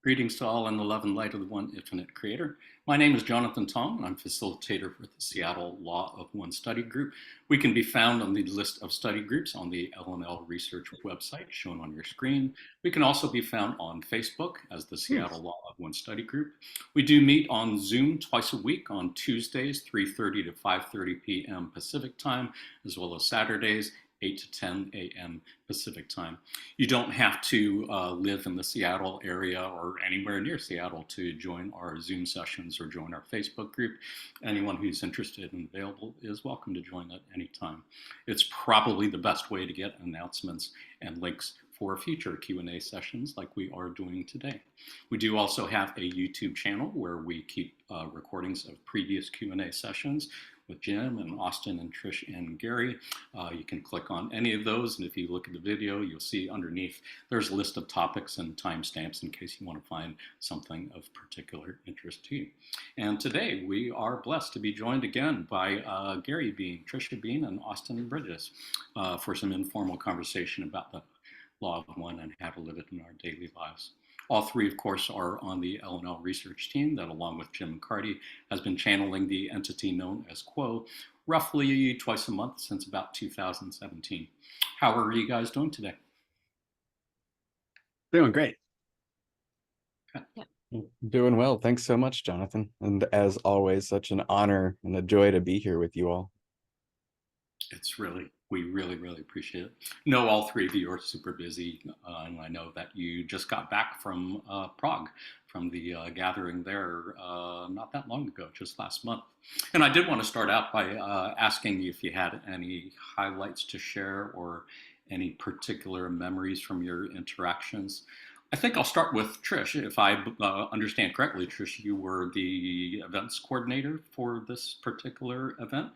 Greetings to all in the love and light of the one infinite creator. My name is Jonathan Tong, and I'm facilitator for the Seattle Law of One Study Group. We can be found on the list of study groups on the L&L Research website shown on your screen. We can also be found on Facebook as the Seattle Law of One Study Group. We do meet on Zoom twice a week on Tuesdays, 3:30 to 5:30 p.m. Pacific time, as well as Saturdays, 8 to 10 a.m. Pacific time. You don't have to live in the Seattle area or anywhere near Seattle to join our Zoom sessions or join our Facebook group. Anyone who's interested and available is welcome to join at any time. It's probably the best way to get announcements and links for future Q&A sessions like we are doing today. We do also have a YouTube channel where we keep recordings of previous Q&A sessions with Jim and Austin and Trish and Gary. You can click on any of those, and if you look at the video, you'll see underneath there's a list of topics and timestamps in case you want to find something of particular interest to you. And today we are blessed to be joined again by Gary Bean, Trisha Bean, and Austin Bridges for some informal conversation about the Law of One and how to live it in our daily lives. All three, of course, are on the L&L research team that, along with Jim McCarty, has been channeling the entity known as Quo roughly twice a month since about 2017. How are you guys doing today? Doing great. Okay. Yeah. Doing well. Thanks so much, Jonathan. And as always, such an honor and a joy to be here with you all. We really appreciate it. Know all three of you are super busy, and I know that you just got back from Prague, from the gathering there not that long ago, just last month. And I did want to start out by asking you if you had any highlights to share or any particular memories from your interactions. I think I'll start with Trish. If I understand correctly, Trish, you were the events coordinator for this particular event.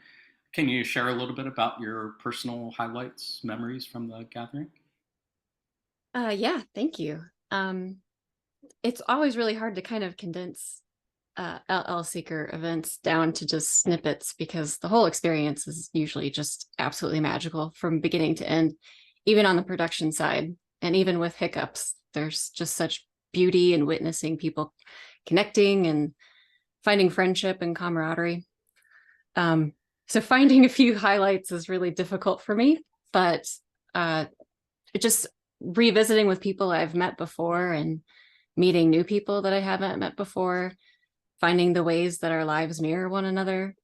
Can you share a little bit about your personal highlights, memories from the gathering? Yeah, thank you. It's always really hard to kind of condense LL Seeker events down to just snippets because the whole experience is usually just absolutely magical from beginning to end, even on the production side. And even with hiccups, there's just such beauty in witnessing people connecting and finding friendship and camaraderie. So finding a few highlights is really difficult for me, but just revisiting with people I've met before and meeting new people that I haven't met before, finding the ways that our lives mirror one another,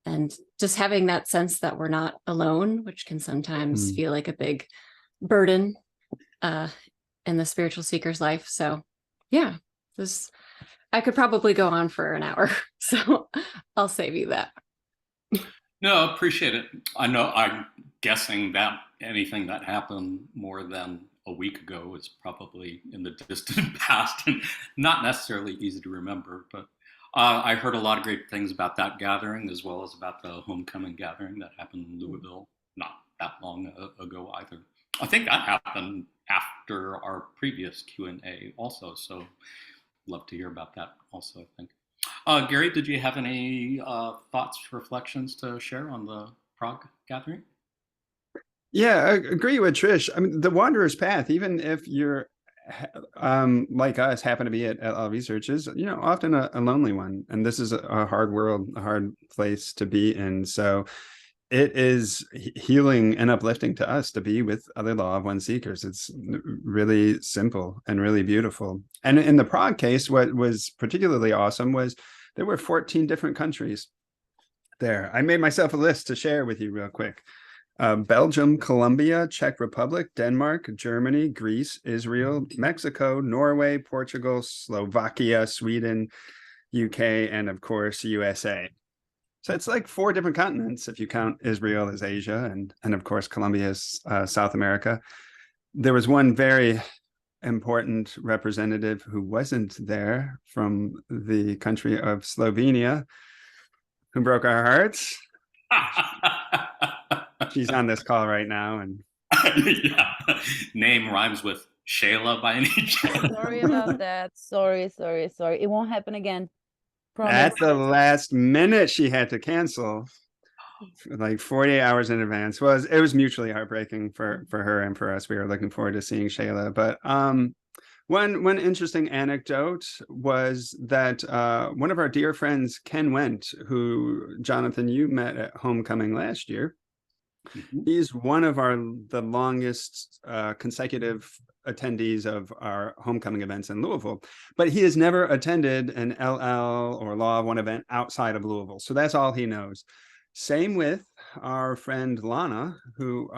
and just having that sense that we're not alone, which can sometimes feel like a big burden in the spiritual seeker's life. So yeah, I could probably go on for an hour, so I'll save you that. No, appreciate it. I'm guessing that anything that happened more than a week ago is probably in the distant past and not necessarily easy to remember. But I heard a lot of great things about that gathering, as well as about the homecoming gathering that happened in Louisville not that long ago either. I think that happened after our previous Q&A also, so love to hear about that also, I think. Gary, did you have any thoughts, reflections to share on the Prague gathering? Yeah, I agree with Trish. I mean, the Wanderer's Path, even if you're like us, happen to be at LL Research, is often a lonely one. And this is a hard world, a hard place to be in. So it is healing and uplifting to us to be with other Law of One seekers. It's really simple and really beautiful. And in the Prague case, what was particularly awesome was there were 14 different countries there. I made myself a list to share with you real quick. Belgium, Colombia, Czech Republic, Denmark, Germany, Greece, Israel, Mexico, Norway, Portugal, Slovakia, Sweden, UK, and of course, USA. So it's like 4 different continents if you count Israel as Asia and of course Colombia as South America. There was one very important representative who wasn't there from the country of Slovenia who broke our hearts. She's on this call right now. And yeah. Name rhymes with Shayla by any chance. Sorry about that. Sorry. It won't happen again. Promise. At the last minute, she had to cancel, like 48 hours in advance. It was mutually heartbreaking for her and for us. We were looking forward to seeing Shayla. But One interesting anecdote was that one of our dear friends, Ken Wendt, who Jonathan you met at homecoming last year, he's one of the longest consecutive attendees of our homecoming events in Louisville, but he has never attended an LL or Law of One event outside of Louisville. So that's all he knows. Same with our friend Lana, who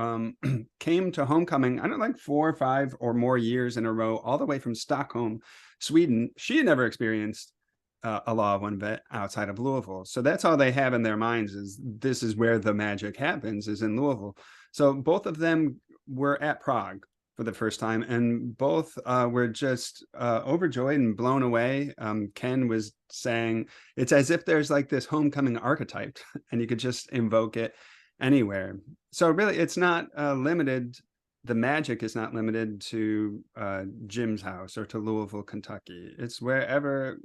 came to homecoming, I don't know, like 4 or 5 or more years in a row, all the way from Stockholm, Sweden. She had never experienced a Law of One vet outside of Louisville. So that's all they have in their minds, is this is where the magic happens, is in Louisville. So both of them were at Prague for the first time, and both were just overjoyed and blown away. Ken was saying it's as if there's like this homecoming archetype and you could just invoke it anywhere. So really, it's not limited. The magic is not limited to Jim's house or to Louisville, Kentucky. It's wherever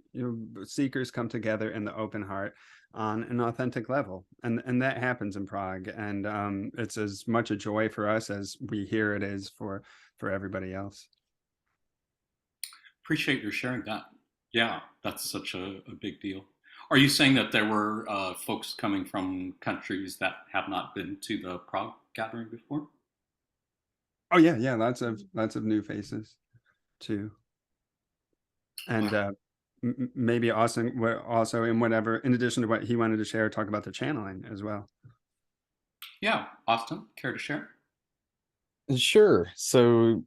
seekers come together in the open heart on an authentic level, and that happens in Prague. And it's as much a joy for us as we hear it is for everybody else. Appreciate your sharing that. Yeah, that's such a big deal. Are you saying that there were folks coming from countries that have not been to the Prague gathering before? Oh yeah, lots of new faces too, and maybe also in whatever, in addition to what he wanted to share, talk about the channeling as well. Yeah, Austin, care to share? Sure. So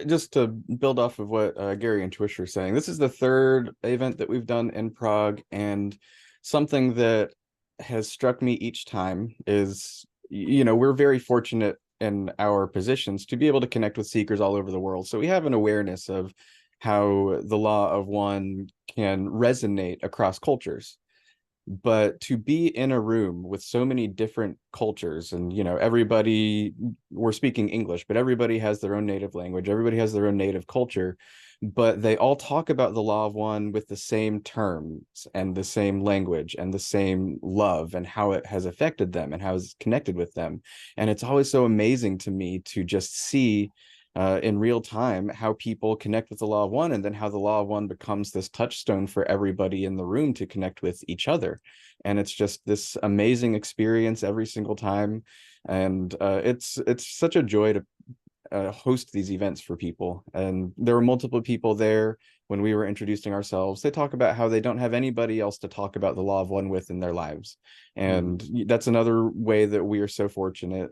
just to build off of what Gary and Trish were saying, this is the 3rd event that we've done in Prague, and something that has struck me each time is, we're very fortunate in our positions to be able to connect with seekers all over the world. So we have an awareness of how the Law of One can resonate across cultures. But to be in a room with so many different cultures, and everybody, we're speaking English, but everybody has their own native language, everybody has their own native culture, but they all talk about the Law of One with the same terms and the same language and the same love and how it has affected them and how it's connected with them. And it's always so amazing to me to just see in real time how people connect with the Law of One, and then how the Law of One becomes this touchstone for everybody in the room to connect with each other. And it's just this amazing experience every single time. And it's such a joy to host these events for people. And there were multiple people there when we were introducing ourselves. They talk about how they don't have anybody else to talk about the Law of One with in their lives. And that's another way that we are so fortunate,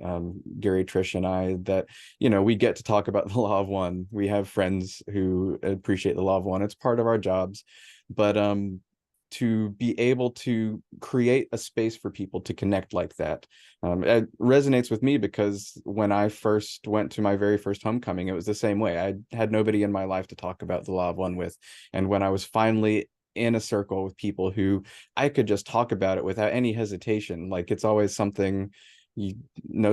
Gary, Trish, and I, that, we get to talk about the Law of One. We have friends who appreciate the Law of One. It's part of our jobs. But to be able to create a space for people to connect like that, it resonates with me, because when I first went to my very first homecoming, it was the same way. I had nobody in my life to talk about the Law of One with. And when I was finally in a circle with people who I could just talk about it without any hesitation, like, it's always something,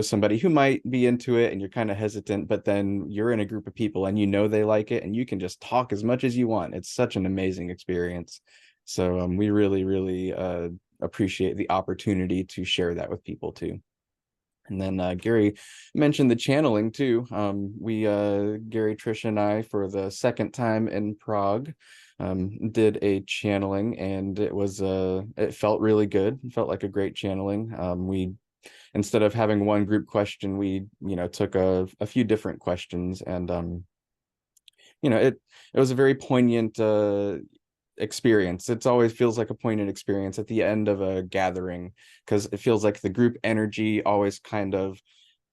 somebody who might be into it and you're kind of hesitant, but then you're in a group of people and they like it and you can just talk as much as you want. It's such an amazing experience. So we really, really appreciate the opportunity to share that with people too. And then Gary mentioned the channeling too. Gary, Trish, and I, for the 2nd time in Prague, did a channeling, and it felt really good. It felt like a great channeling. We, instead of having one group question, we took a few different questions, and it was a very poignant experience. It always feels like a poignant experience at the end of a gathering, because it feels like the group energy always kind of,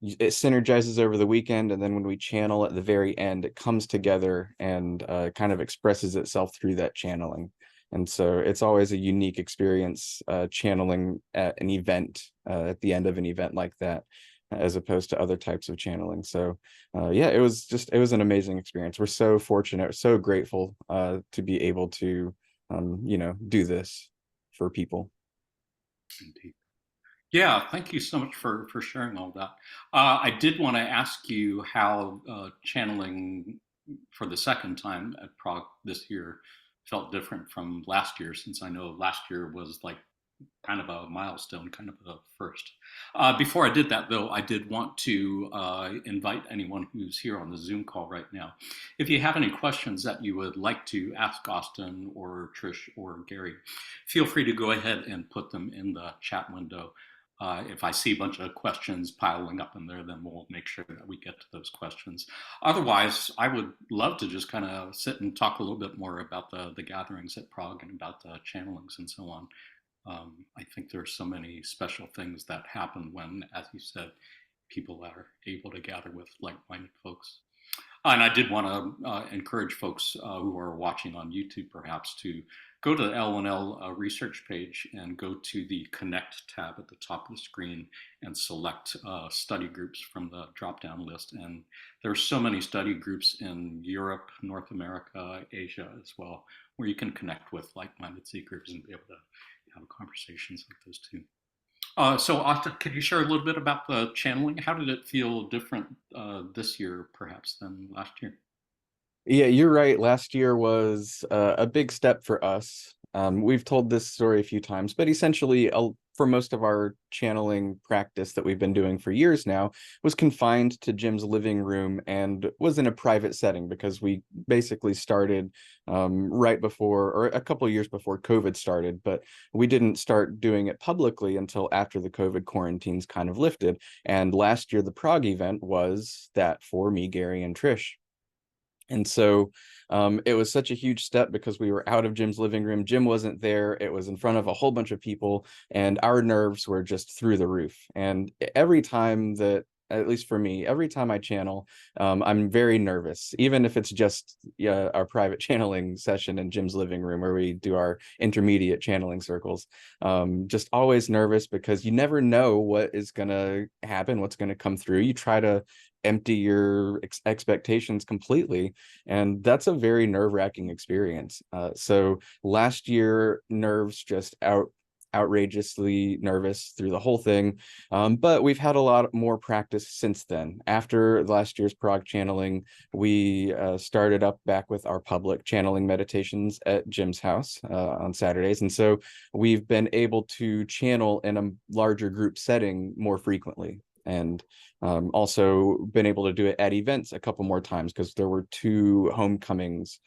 it synergizes over the weekend, and then when we channel at the very end, it comes together and kind of expresses itself through that channeling. And so it's always a unique experience channeling at an event, at the end of an event like that, as opposed to other types of channeling. So yeah, it was an amazing experience. We're so fortunate, so grateful to be able to do this for people. Indeed. Yeah, thank you so much for sharing all that. I did want to ask you how channeling for the 2nd time at Prague this year felt different from last year, since I know last year was like kind of a milestone, kind of a first. Before I did that, though, I did want to invite anyone who's here on the Zoom call right now. If you have any questions that you would like to ask Austin or Trish or Gary, feel free to go ahead and put them in the chat window. If I see a bunch of questions piling up in there, then we'll make sure that we get to those questions. Otherwise, I would love to just kind of sit and talk a little bit more about the gatherings at Prague and about the channelings and so on. I think there's so many special things that happen when, as you said, people are able to gather with like-minded folks. And I did want to encourage folks who are watching on YouTube perhaps to go to the L1L research page and go to the Connect tab at the top of the screen and select study groups from the drop-down list. And there's so many study groups in Europe, North America, Asia as well, where you can connect with like-minded seekers and be able to have conversations like those too. So Austin, could you share a little bit about the channeling? How did it feel different this year perhaps than last year? Yeah, you're right. Last year was a big step for us. We've told this story a few times, but essentially, for most of our channeling practice that we've been doing for years now, was confined to Jim's living room and was in a private setting because we basically started right before, or a couple of years before COVID started, but we didn't start doing it publicly until after the COVID quarantines kind of lifted. And last year, the Prague event was that for me, Gary, and Trish. And so it was such a huge step because we were out of Jim's living room. Jim wasn't there. It was in front of a whole bunch of people, and our nerves were just through the roof. And every time that, at least for me, every time I channel, I'm very nervous, even if it's just our private channeling session in Jim's living room where we do our intermediate channeling circles. Just always nervous because you never know what is going to happen, what's going to come through. You try to empty your expectations completely, and that's a very nerve-wracking experience. So last year, nerves just outrageously nervous through the whole thing, but we've had a lot more practice since then. After last year's Prague channeling, we started up back with our public channeling meditations at Jim's house on Saturdays, and so we've been able to channel in a larger group setting more frequently, and also been able to do it at events a couple more times because there were 2 homecomings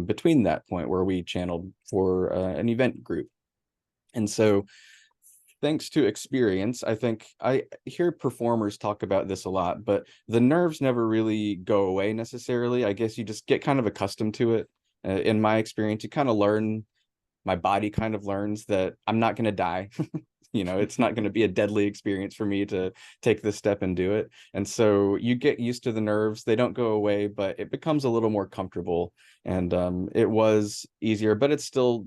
between that point where we channeled for an event group. And so thanks to experience, I think I hear performers talk about this a lot, but the nerves never really go away necessarily. I guess you just get kind of accustomed to it. In my experience, you kind of learn, my body kind of learns that I'm not going to die. It's not going to be a deadly experience for me to take this step and do it. And so you get used to the nerves. They don't go away, but it becomes a little more comfortable. And it was easier, but it's still,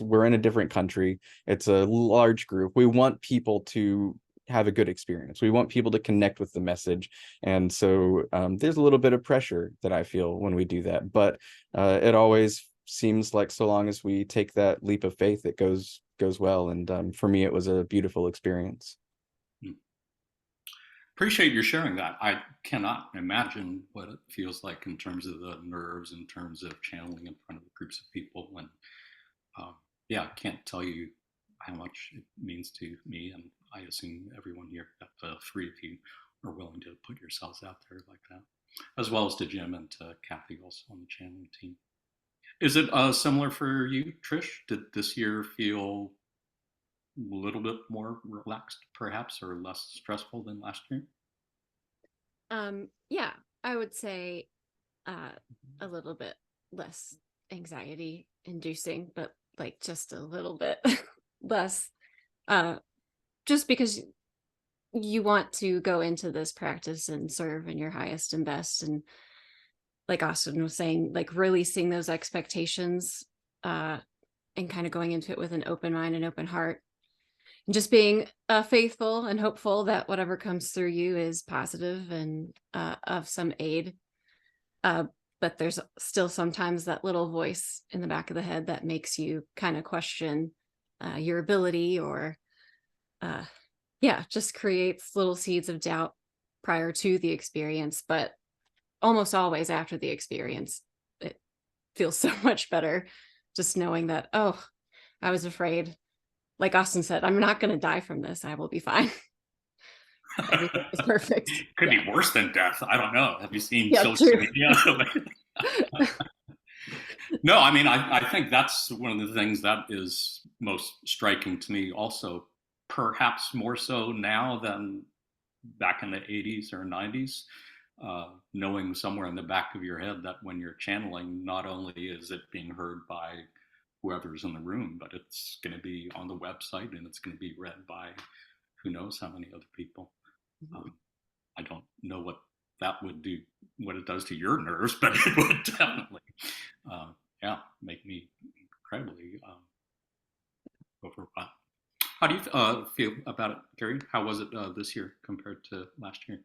we're in a different country. It's a large group. We want people to have a good experience. We want people to connect with the message. And so there's a little bit of pressure that I feel when we do that, but it always seems like so long as we take that leap of faith, it goes well. And for me, it was a beautiful experience. Appreciate your sharing that. I cannot imagine what it feels like in terms of the nerves, in terms of channeling in front of groups of people. And I can't tell you how much it means to me, and I assume everyone here, that the 3 of you are willing to put yourselves out there like that, as well as to Jim and to Kathy also on the channeling team. Is it similar for you, Trish? Did this year feel a little bit more relaxed, perhaps, or less stressful than last year? Yeah, I would say a little bit less anxiety inducing, but like just a little bit less, just because you want to go into this practice and serve in your highest and best. And like Austin was saying, like releasing those expectations and kind of going into it with an open mind and open heart, and just being faithful and hopeful that whatever comes through you is positive and of some aid. But there's still sometimes that little voice in the back of the head that makes you kind of question your ability, or just creates little seeds of doubt prior to the experience. But almost always after the experience, it feels so much better just knowing that, oh, I was afraid, like Austin said, I'm not going to die from this. I will be fine. Everything is perfect. Could be worse than death. I don't know. Have you seen Yeah, social true. media? No, I mean, I think that's one of the things that is most striking to me also, perhaps more so now than back in the 80s or 90s, knowing somewhere in the back of your head that when you're channeling, not only is it being heard by whoever's in the room, but it's going to be on the website and it's going to be read by who knows how many other people. I don't know what that would do, what it does to your nerves, but it would definitely, make me incredibly overwhelmed. How do you feel about it, Gary? How was it this year compared to last year?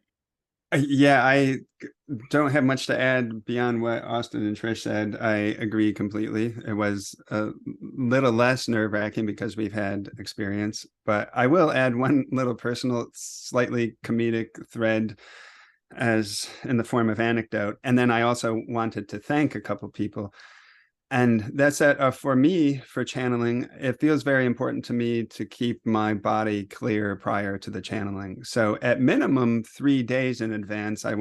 Yeah, I don't have much to add beyond what Austin and Trish said. I agree completely. It was a little less nerve-wracking because we've had experience, but I will add one little personal, slightly comedic thread as in the form of anecdote. And then I also wanted to thank a couple people. And that's that for me, for channeling, it feels very important to me to keep my body clear prior to the channeling. So at minimum 3 days in advance, I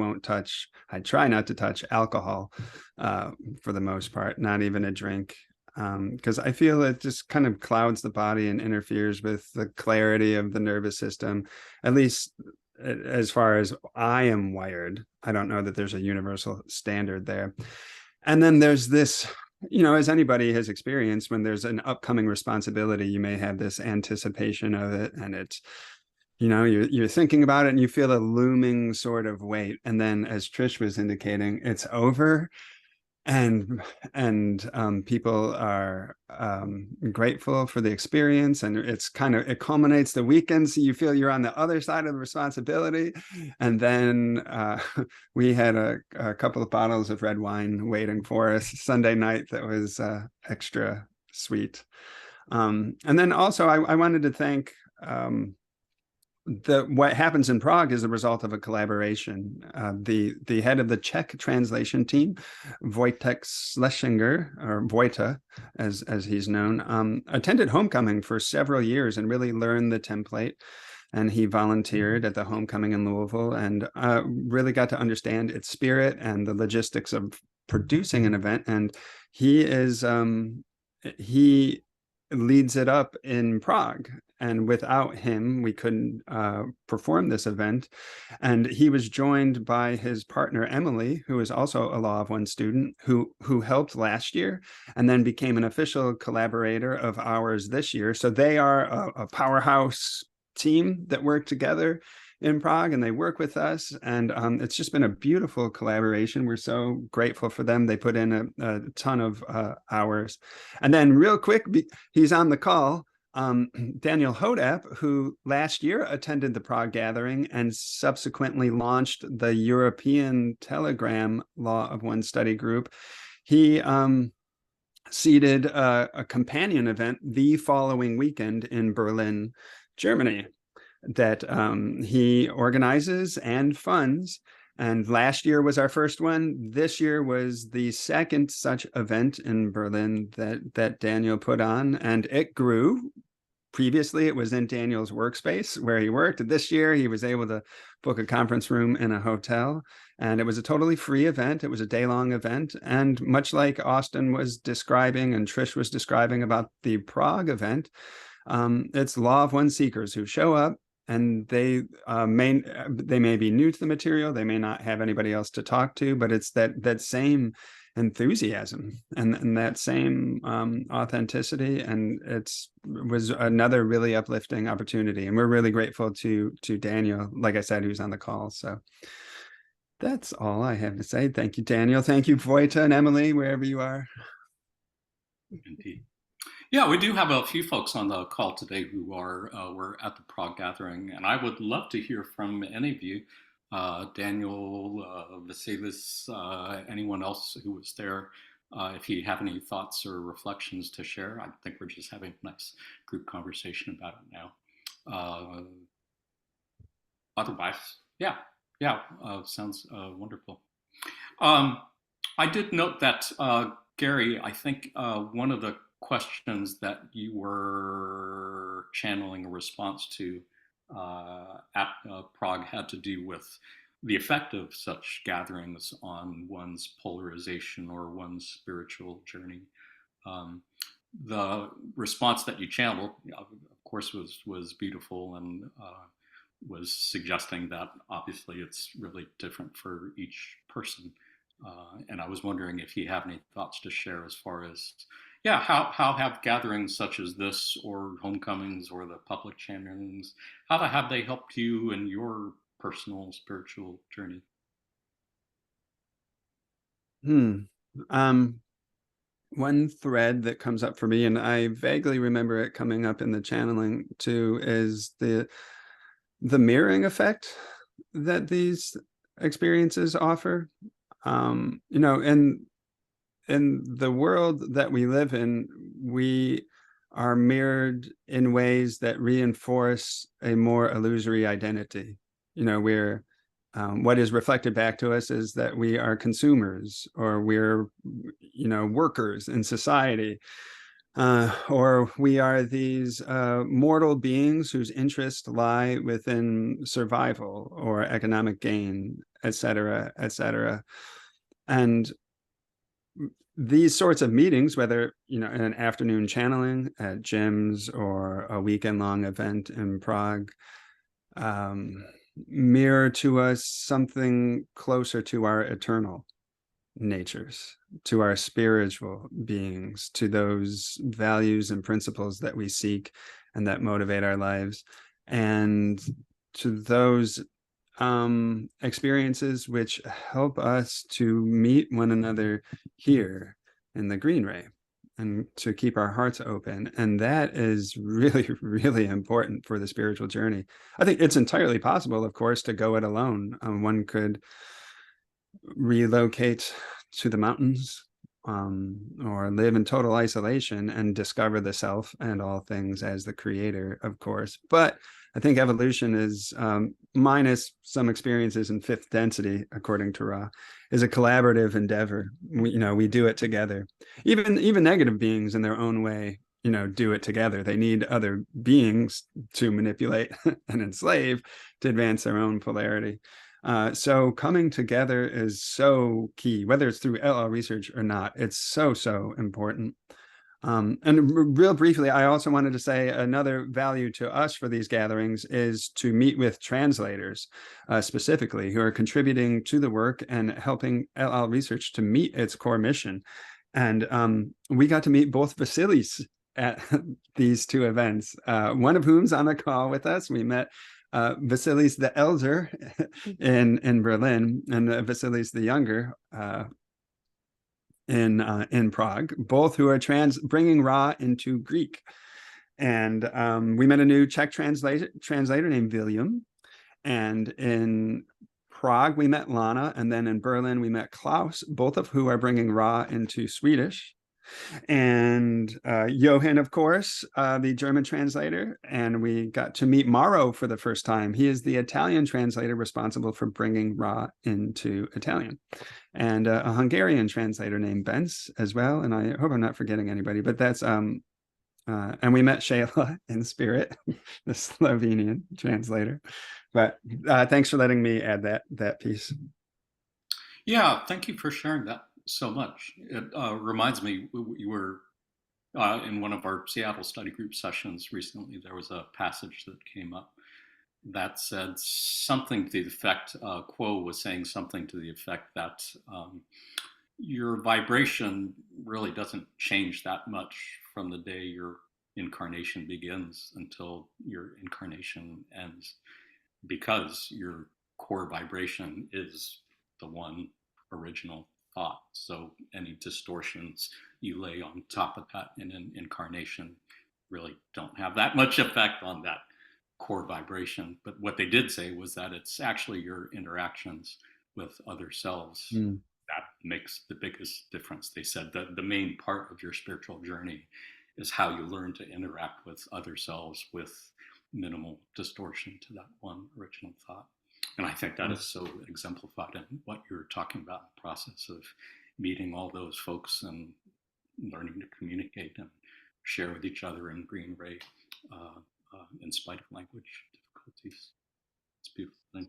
try not to touch alcohol for the most part, not even a drink, because I feel it just kind of clouds the body and interferes with the clarity of the nervous system, at least as far as I am wired. I don't know that there's a universal standard there. And then there's this, as anybody has experienced, when there's an upcoming responsibility, you may have this anticipation of it, and it's, you're thinking about it and you feel a looming sort of weight. And then, as Trish was indicating, it's over, and people are grateful for the experience, and it culminates the weekend, so you feel you're on the other side of the responsibility. And then we had a couple of bottles of red wine waiting for us Sunday night that was extra sweet. And then also I wanted to thank what happens in Prague is a result of a collaboration. The head of the Czech translation team, Wojtek Schlesinger, or Wojta, as he's known, attended homecoming for several years and really learned the template. And he volunteered at the homecoming in Louisville and really got to understand its spirit and the logistics of producing an event. And he leads it up in Prague. And without him, we couldn't perform this event. And he was joined by his partner, Emily, who is also a Law of One student, who helped last year and then became an official collaborator of ours this year. So they are a powerhouse team that work together in Prague, and they work with us. And it's just been a beautiful collaboration. We're so grateful for them. They put in a ton of hours. And then real quick, he's on the call. Daniel Hodap, who last year attended the Prague gathering and subsequently launched the European Telegram Law of One study group, he seeded a companion event the following weekend in Berlin, Germany, that he organizes and funds. And last year was our first one. This year was the second such event in Berlin that Daniel put on, and it grew. Previously, it was in Daniel's workspace where he worked. This year, he was able to book a conference room in a hotel, and it was a totally free event. It was a day-long event. And much like Austin was describing and Trish was describing about the Prague event, it's Law of One seekers who show up, and they may be new to the material. They may not have anybody else to talk to, but it's that same enthusiasm and that same authenticity, and it was another really uplifting opportunity, and we're really grateful to Daniel, like I said, who's on the call. So that's all I have to say. Thank you, Daniel. Thank you, Vojta and Emily, wherever you are. Indeed. Yeah, we do have a few folks on the call today who were at the Prague gathering, and I would love to hear from any of you. Daniel, Vasilis, anyone else who was there, if you have any thoughts or reflections to share. I think we're just having a nice group conversation about it now. Otherwise, sounds wonderful. I did note that, Gary, I think one of the questions that you were channeling a response to at Prague had to do with the effect of such gatherings on one's polarization or one's spiritual journey. The response that you channeled, of course, was beautiful and was suggesting that obviously it's really different for each person. And I was wondering if you have any thoughts to share as far as, yeah, how have gatherings such as this or homecomings or the public channelings, how have they helped you in your personal spiritual journey? One thread that comes up for me, and I vaguely remember it coming up in the channeling too, is the mirroring effect that these experiences offer. You know, in the world that we live in, we are mirrored in ways that reinforce a more illusory identity. You know, we're what is reflected back to us is that we are consumers, or we're, you know, workers in society, or we are these mortal beings whose interests lie within survival or economic gain, et cetera, et cetera. And these sorts of meetings, whether, you know, in an afternoon channeling at gyms or a weekend-long event in Prague, mirror to us something closer to our eternal natures, to our spiritual beings, to those values and principles that we seek and that motivate our lives, and to those experiences which help us to meet one another here in the green ray and to keep our hearts open. And that is really, really important for the spiritual journey. I think it's entirely possible, of course, to go it alone. One could relocate to the mountains, or live in total isolation and discover the self and all things as the creator, of course. But I think evolution is, minus some experiences in fifth density, according to Ra, is a collaborative endeavor. We do it together. Even negative beings in their own way, do it together. They need other beings to manipulate and enslave to advance their own polarity. So coming together is so key, whether it's through LL research or not. It's so important. And real briefly, I also wanted to say another value to us for these gatherings is to meet with translators, specifically, who are contributing to the work and helping LL research to meet its core mission. And we got to meet both Vasilis at these two events, one of whom's on the call with us. We met Vasilis the Elder in Berlin, and Vasilis the Younger in Prague, both who are bringing Ra into Greek. And we met a new Czech translator named William. And in Prague, we met Lana. And then in Berlin, we met Klaus, both of who are bringing Ra into Swedish. And Johan, of course, the German translator. And we got to meet Mauro for the first time. He is the Italian translator responsible for bringing Ra into Italian. And a Hungarian translator named Benz as well. And I hope I'm not forgetting anybody, but that's, and we met Shayla in spirit, the Slovenian translator. But thanks for letting me add that piece. Yeah, thank you for sharing that so much. It reminds me, you were in one of our Seattle study group sessions recently, there was a passage that came up that said something to the effect, Quo was saying something to the effect that your vibration really doesn't change that much from the day your incarnation begins until your incarnation ends, because your core vibration is the one original thought. So any distortions you lay on top of that in an incarnation really don't have that much effect on that core vibration. But what they did say was that it's actually your interactions with other selves that makes the biggest difference. They said that the main part of your spiritual journey is how you learn to interact with other selves with minimal distortion to that one original thought. And I think that is so exemplified in what you're talking about in the process of meeting all those folks and learning to communicate and share with each other in Green Ray in spite of language difficulties. It's a beautiful thing.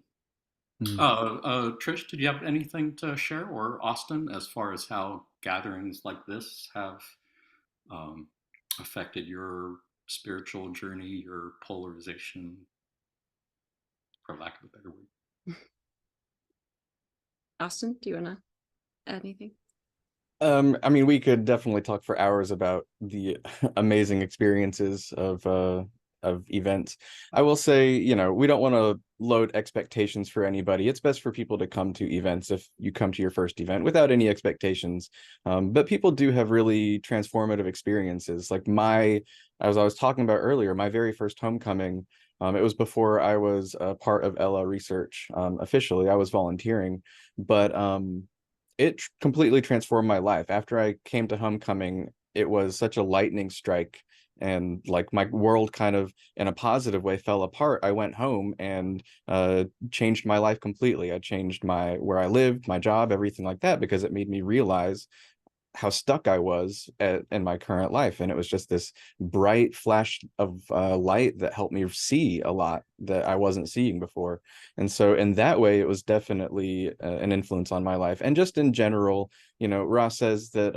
Trish, did you have anything to share, or Austin, as far as how gatherings like this have affected your spiritual journey, your polarization, for lack of a better word? Austin, do you want to add anything? I mean, we could definitely talk for hours about the amazing experiences of events. I will say, you know, we don't want to load expectations for anybody. It's best for people to come to events if you come to your first event without any expectations. But people do have really transformative experiences. Like as I was talking about earlier, my very first homecoming, it was before I was a part of Ella Research officially. I was volunteering, but it completely transformed my life. After I came to homecoming, it was such a lightning strike, and like my world kind of in a positive way fell apart. I went home and changed my life completely. I changed where I lived, my job, everything like that, because it made me realize how stuck I was in my current life. And it was just this bright flash of light that helped me see a lot that I wasn't seeing before. And so in that way, it was definitely an influence on my life. And just in general, you know, Ross says that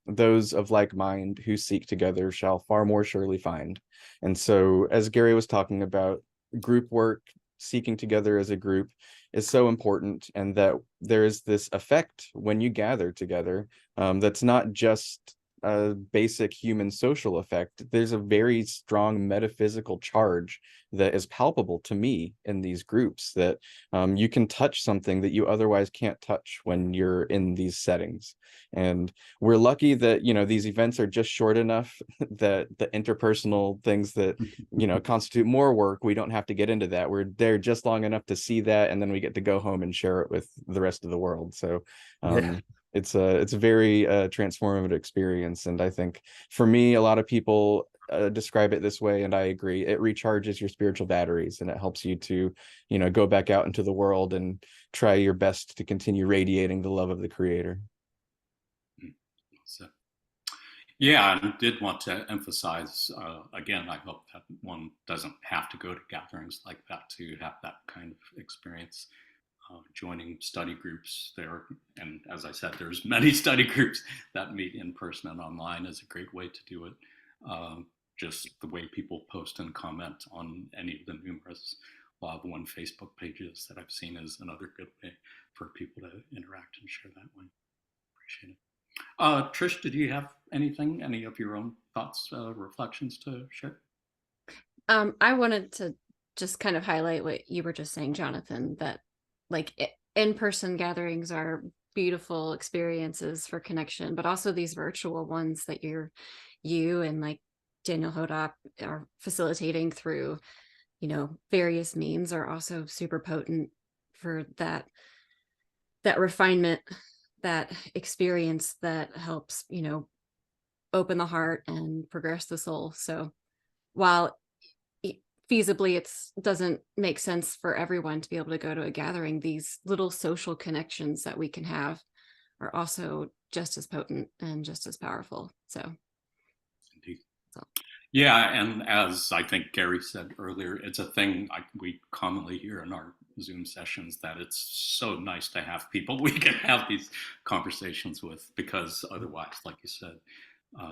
those of like mind who seek together shall far more surely find. And so as Gary was talking about, group work, seeking together as a group is so important, and that there is this effect when you gather together that's not just a basic human social effect. There's a very strong metaphysical charge that is palpable to me in these groups, that you can touch something that you otherwise can't touch when you're in these settings. And we're lucky that, you know, these events are just short enough that the interpersonal things that, you know, constitute more work, we don't have to get into that. We're there just long enough to see that, and then we get to go home and share it with the rest of the world. So it's a very transformative experience. And I think for me, a lot of people describe it this way, and I agree. It recharges your spiritual batteries, and it helps you to, you know, go back out into the world and try your best to continue radiating the love of the Creator. So, yeah, I did want to emphasize, again, I hope that one doesn't have to go to gatherings like that to have that kind of experience. Joining study groups there, and as I said, there's many study groups that meet in person and online, is a great way to do it. Just the way people post and comment on any of the numerous Law of One Facebook pages that I've seen is another good way for people to interact and share that way. Appreciate it. Trish, did you have anything, any of your own thoughts, reflections to share? I wanted to just kind of highlight what you were just saying, Jonathan, that like in-person gatherings are beautiful experiences for connection, but also these virtual ones that you and like Daniel Hodop are facilitating through, you know, various means are also super potent for that refinement, that experience that helps, you know, open the heart and progress the soul. So while feasibly it doesn't make sense for everyone to be able to go to a gathering, these little social connections that we can have are also just as potent and just as powerful. So Indeed. Yeah, and as I think Gary said earlier, it's a thing we commonly hear in our Zoom sessions, that it's so nice to have people we can have these conversations with, because otherwise, like you said,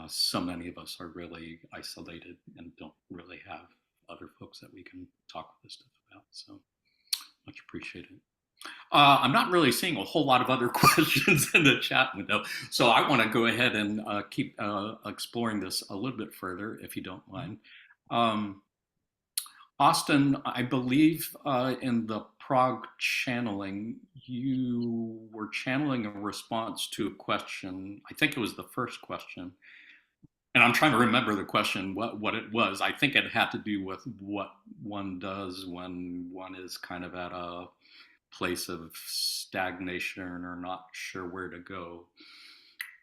so many of us are really isolated and don't really have other folks that we can talk this stuff about. So much appreciated. I'm not really seeing a whole lot of other questions in the chat window, so I want to go ahead and keep exploring this a little bit further, if you don't mind. Austin, I believe in the Prague channeling, you were channeling a response to a question. I think it was the first question. And I'm trying to remember the question, what it was. I think it had to do with what one does when one is kind of at a place of stagnation or not sure where to go.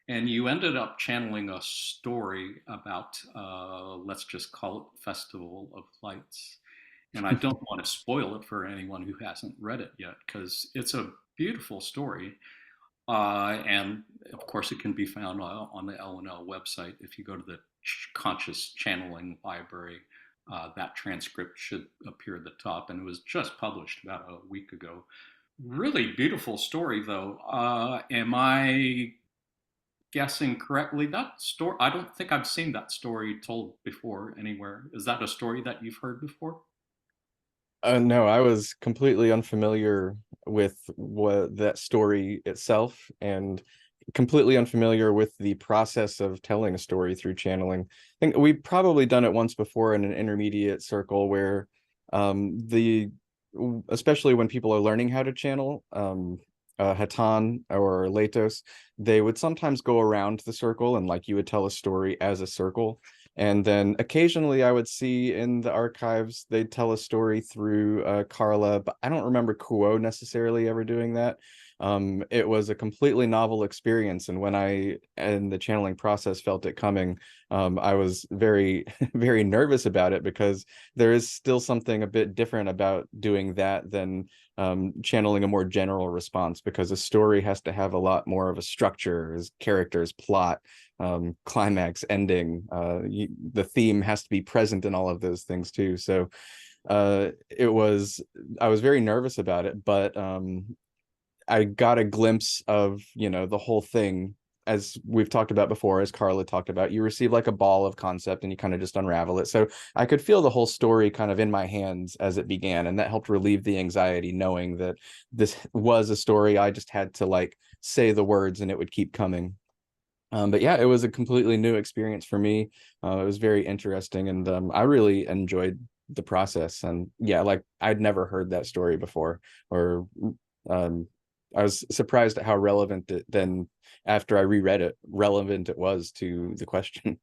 And you ended up channeling a story about, let's just call it Festival of Lights. And I don't want to spoil it for anyone who hasn't read it yet, because it's a beautiful story. And of course, it can be found on the L&L website. If you go to the Conscious Channeling Library, that transcript should appear at the top, and it was just published about a week ago. Really beautiful story, though. Am I guessing correctly? That story, I don't think I've seen that story told before anywhere. Is that a story that you've heard before? No, I was completely unfamiliar with what that story itself, and completely unfamiliar with the process of telling a story through channeling. I think we've probably done it once before in an intermediate circle where especially when people are learning how to channel, Hatan or Latos, they would sometimes go around the circle and like you would tell a story as a circle. And then occasionally I would see in the archives, they'd tell a story through Carla, but I don't remember Kuo necessarily ever doing that. It was a completely novel experience. And when I, in the channeling process, felt it coming, I was very, very nervous about it because there is still something a bit different about doing that than channeling a more general response, because a story has to have a lot more of a structure, as characters, plot, climax, ending. The theme has to be present in all of those things too. So I was very nervous about it, but I got a glimpse of, the whole thing. As we've talked about before, as Carla talked about, you receive like a ball of concept and you kind of just unravel it. So I could feel the whole story kind of in my hands as it began, and that helped relieve the anxiety, knowing that this was a story. I just had to like say the words and it would keep coming. But yeah, it was a completely new experience for me. It was very interesting, and I really enjoyed the process. And yeah, like I'd never heard that story before, or I was surprised at how relevant it then, after I reread it, relevant it was to the question.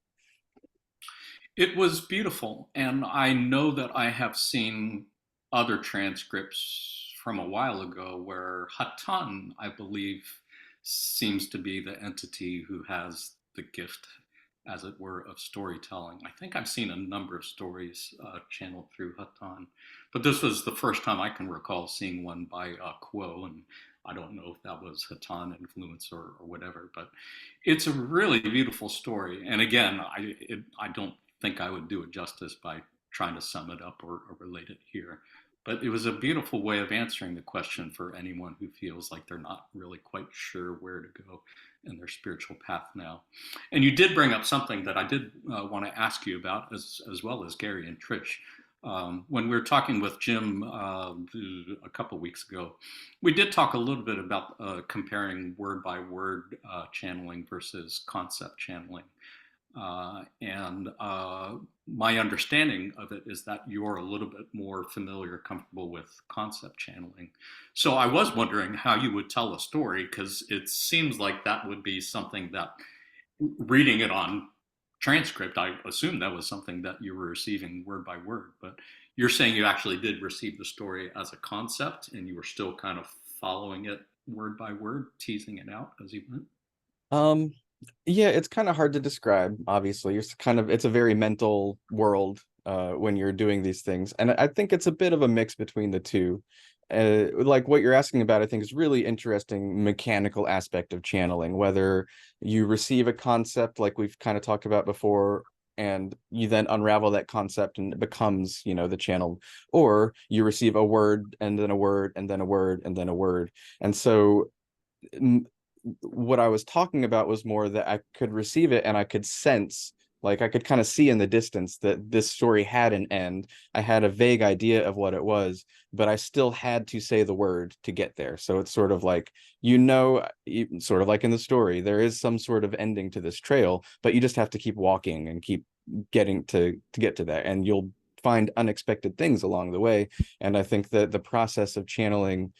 It was beautiful, and I know that I have seen other transcripts from a while ago where Hatan, I believe, seems to be the entity who has the gift, as it were, of storytelling. I think I've seen a number of stories channeled through Hatan, but this was the first time I can recall seeing one by Kuo, and I don't know if that was Hatan influence or whatever, but it's a really beautiful story. And again, I don't think I would do it justice by trying to sum it up or relate it here. But it was a beautiful way of answering the question for anyone who feels like they're not really quite sure where to go in their spiritual path now. And you did bring up something that I did want to ask you about, as well as Gary and Trish. When we were talking with Jim a couple of weeks ago, we did talk a little bit about comparing word by word channeling versus concept channeling. And my understanding of it is that you're a little bit more familiar, comfortable with concept channeling. So I was wondering how you would tell a story, because it seems like that would be something that, reading it on transcript, I assume that was something that you were receiving word by word. But you're saying you actually did receive the story as a concept, and you were still kind of following it word by word, teasing it out as you went. Um, yeah, it's kind of hard to describe, obviously. It's a very mental world when you're doing these things. And I think it's a bit of a mix between the two. Like what you're asking about, I think is really interesting mechanical aspect of channeling, whether you receive a concept like we've kind of talked about before, and you then unravel that concept and it becomes, the channel, or you receive a word and then a word and then a word and then a word. And so what I was talking about was more that I could receive it and I could sense, like I could kind of see in the distance that this story had an end. I had a vague idea of what it was, but I still had to say the word to get there. So it's sort of like, sort of like in the story, there is some sort of ending to this trail, but you just have to keep walking and keep getting to get to that, and you'll find unexpected things along the way. And I think that the process of channeling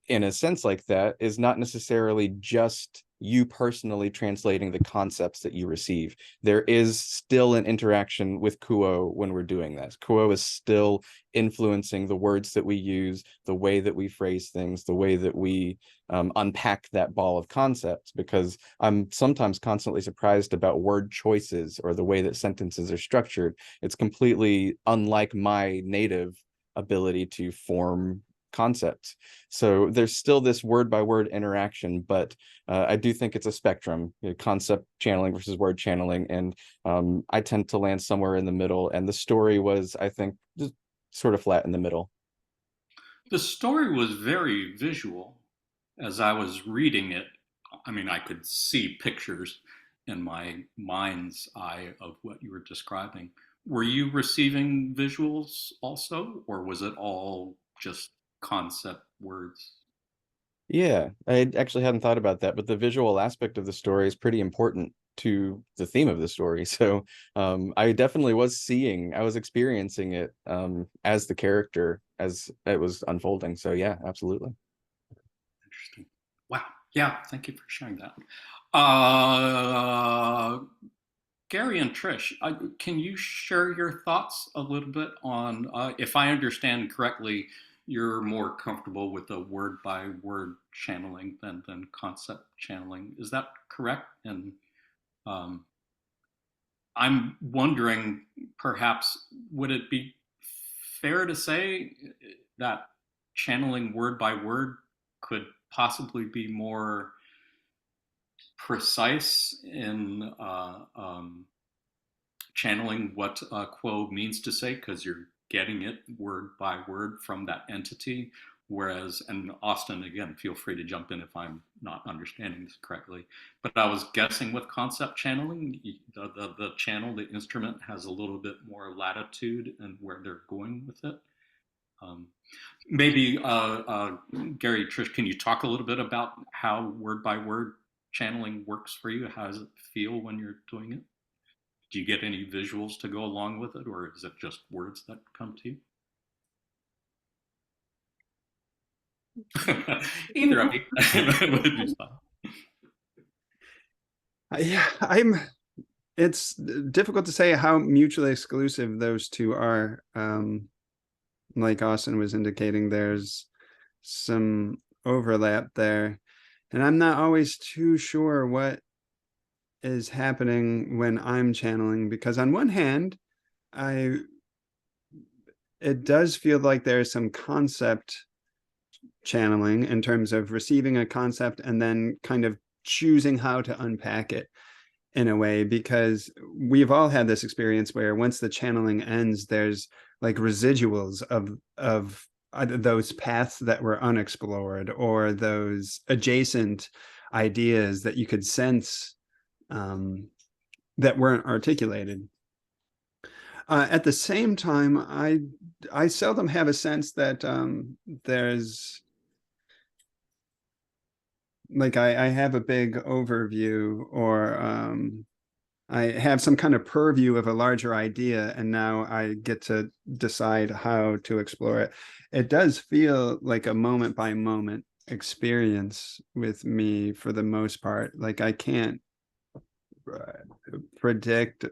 in a sense like that is not necessarily just you personally translating the concepts that you receive. There is still an interaction with Kuo when we're doing this. Kuo is still influencing the words that we use, the way that we phrase things, the way that we unpack that ball of concepts, because I'm sometimes constantly surprised about word choices or the way that sentences are structured. It's completely unlike my native ability to form concepts. So there's still this word by word interaction, but I do think it's a spectrum, concept channeling versus word channeling. And I tend to land somewhere in the middle. And the story was, I think, just sort of flat in the middle. The story was very visual. As I was reading it, I mean, I could see pictures in my mind's eye of what you were describing. Were you receiving visuals also, or was it all just concept words? Yeah, I actually hadn't thought about that, but the visual aspect of the story is pretty important to the theme of the story. So I definitely was seeing, I was experiencing it as the character as it was unfolding. So yeah, absolutely. Interesting. Wow. Yeah, thank you for sharing that. Uh, Gary and Trish, can you share your thoughts a little bit on, if I understand correctly, you're more comfortable with the word by word channeling than concept channeling. Is that correct? And um, I'm wondering, perhaps, would it be fair to say that channeling word by word could possibly be more precise in channeling what quo means to say, because you're getting it word by word from that entity? Whereas, and Austin, again, feel free to jump in if I'm not understanding this correctly, but I was guessing with concept channeling, the channel, the instrument has a little bit more latitude in where they're going with it. Um, Maybe, Gary, Trish, can you talk a little bit about how word by word channeling works for you? How does it feel when you're doing it? Do you get any visuals to go along with it, or is it just words that come to you? Either of you would be fine. Yeah, it's difficult to say how mutually exclusive those two are. Like Austin was indicating, there's some overlap there, and I'm not always too sure what is happening when I'm channeling, because on one hand, it does feel like there's some concept channeling in terms of receiving a concept and then kind of choosing how to unpack it in a way, because we've all had this experience where once the channeling ends, there's like residuals of those paths that were unexplored, or those adjacent ideas that you could sense that weren't articulated. At the same time, I seldom have a sense that there's like I have a big overview, or I have some kind of purview of a larger idea, and now I get to decide how to explore it. It does feel like a moment by moment experience with me for the most part. Like I can't predict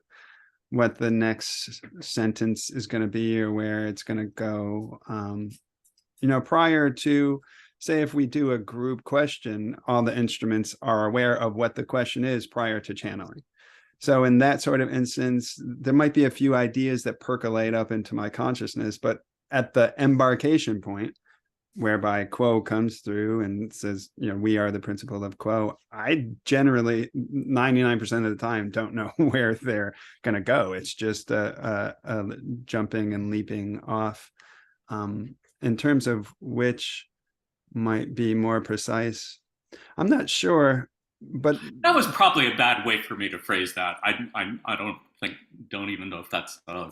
what the next sentence is going to be or where it's going to go. Prior to, say, if we do a group question, all the instruments are aware of what the question is prior to channeling. So in that sort of instance, there might be a few ideas that percolate up into my consciousness, but at the embarkation point, whereby quo comes through and says, we are the principle of quo, I generally 99% of the time don't know where they're going to go. It's just a jumping and leaping off. In terms of which might be more precise, I'm not sure, but That was probably a bad way for me to phrase that. I don't even know if that's a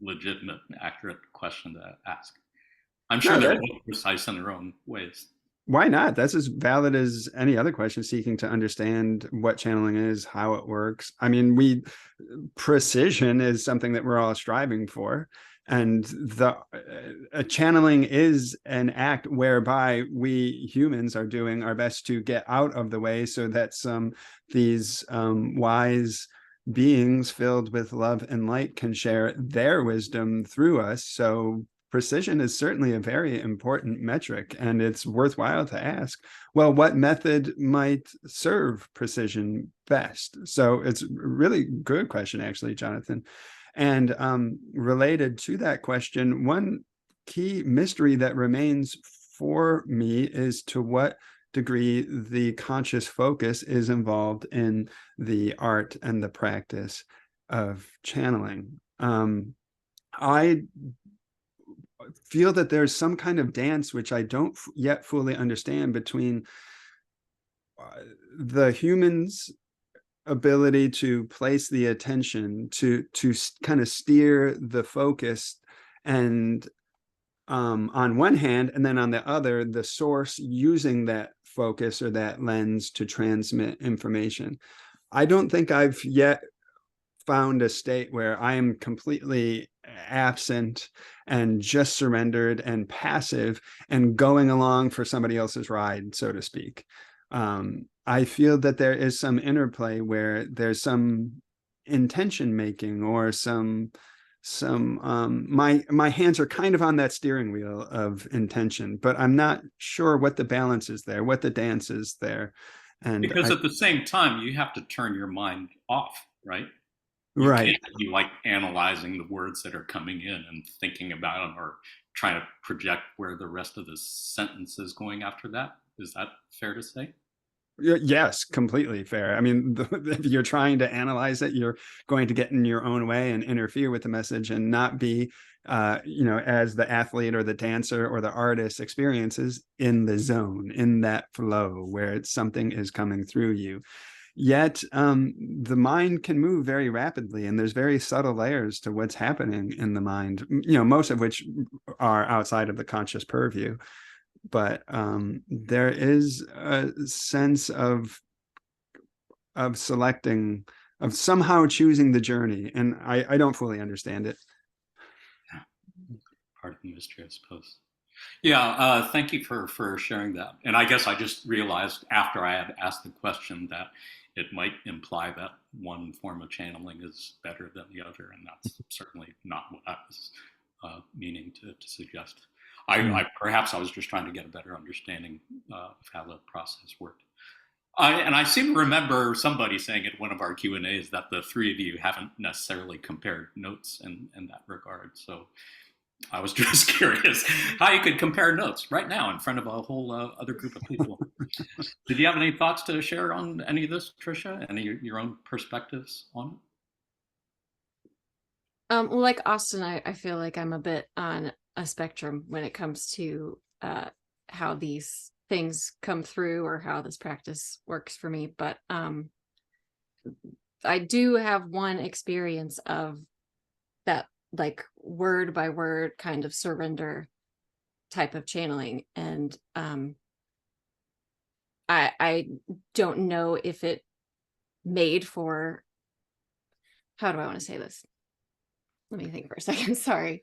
legitimate, accurate question to ask. I'm sure they're both precise in their own ways. Why not? That's as valid as any other question, seeking to understand what channeling is, how it works. I mean, precision is something that we're all striving for. And channeling is an act whereby we humans are doing our best to get out of the way, so that these wise beings filled with love and light can share their wisdom through us. So precision is certainly a very important metric, and it's worthwhile to ask, well, what method might serve precision best? So it's a really good question, actually, Jonathan. And related to that question, one key mystery that remains for me is to what degree the conscious focus is involved in the art and the practice of channeling. I feel that there's some kind of dance which I don't yet fully understand between the human's ability to place the attention to kind of steer the focus, and on one hand, and then on the other, the source using that focus or that lens to transmit information. I don't think I've yet found a state where I am completely absent and just surrendered and passive and going along for somebody else's ride, so to speak. I feel that there is some interplay where there's some intention making, or my hands are kind of on that steering wheel of intention, but I'm not sure what the balance is there, what the dance is there. And because at the same time, you have to turn your mind off, right? You right. can't be like analyzing the words that are coming in and thinking about them, or trying to project where the rest of the sentence is going after that. Is that fair to say? Yes, completely fair. I mean, if you're trying to analyze it, you're going to get in your own way and interfere with the message, and not be, as the athlete or the dancer or the artist experiences, in the zone, in that flow where something is coming through you. Yet the mind can move very rapidly, and there's very subtle layers to what's happening in the mind, most of which are outside of the conscious purview. But there is a sense of selecting, of somehow choosing the journey, and I don't fully understand it. Part of the mystery, I suppose. Yeah, thank you for sharing that. And I guess I just realized after I had asked the question that it might imply that one form of channeling is better than the other, and that's certainly not what I was meaning to suggest. Perhaps I was just trying to get a better understanding of how the process worked. And I seem to remember somebody saying at one of our Q&As that the three of you haven't necessarily compared notes in that regard. So I was just curious how you could compare notes right now in front of a whole other group of people. Did you have any thoughts to share on any of this, Tricia? Any of your own perspectives on it? Well, like Austin, I feel like I'm a bit on a spectrum when it comes to how these things come through, or how this practice works for me. But I do have one experience of that, like word by word kind of surrender type of channeling. And I don't know if it made for, how do I want to say this? Let me think for a second. Sorry.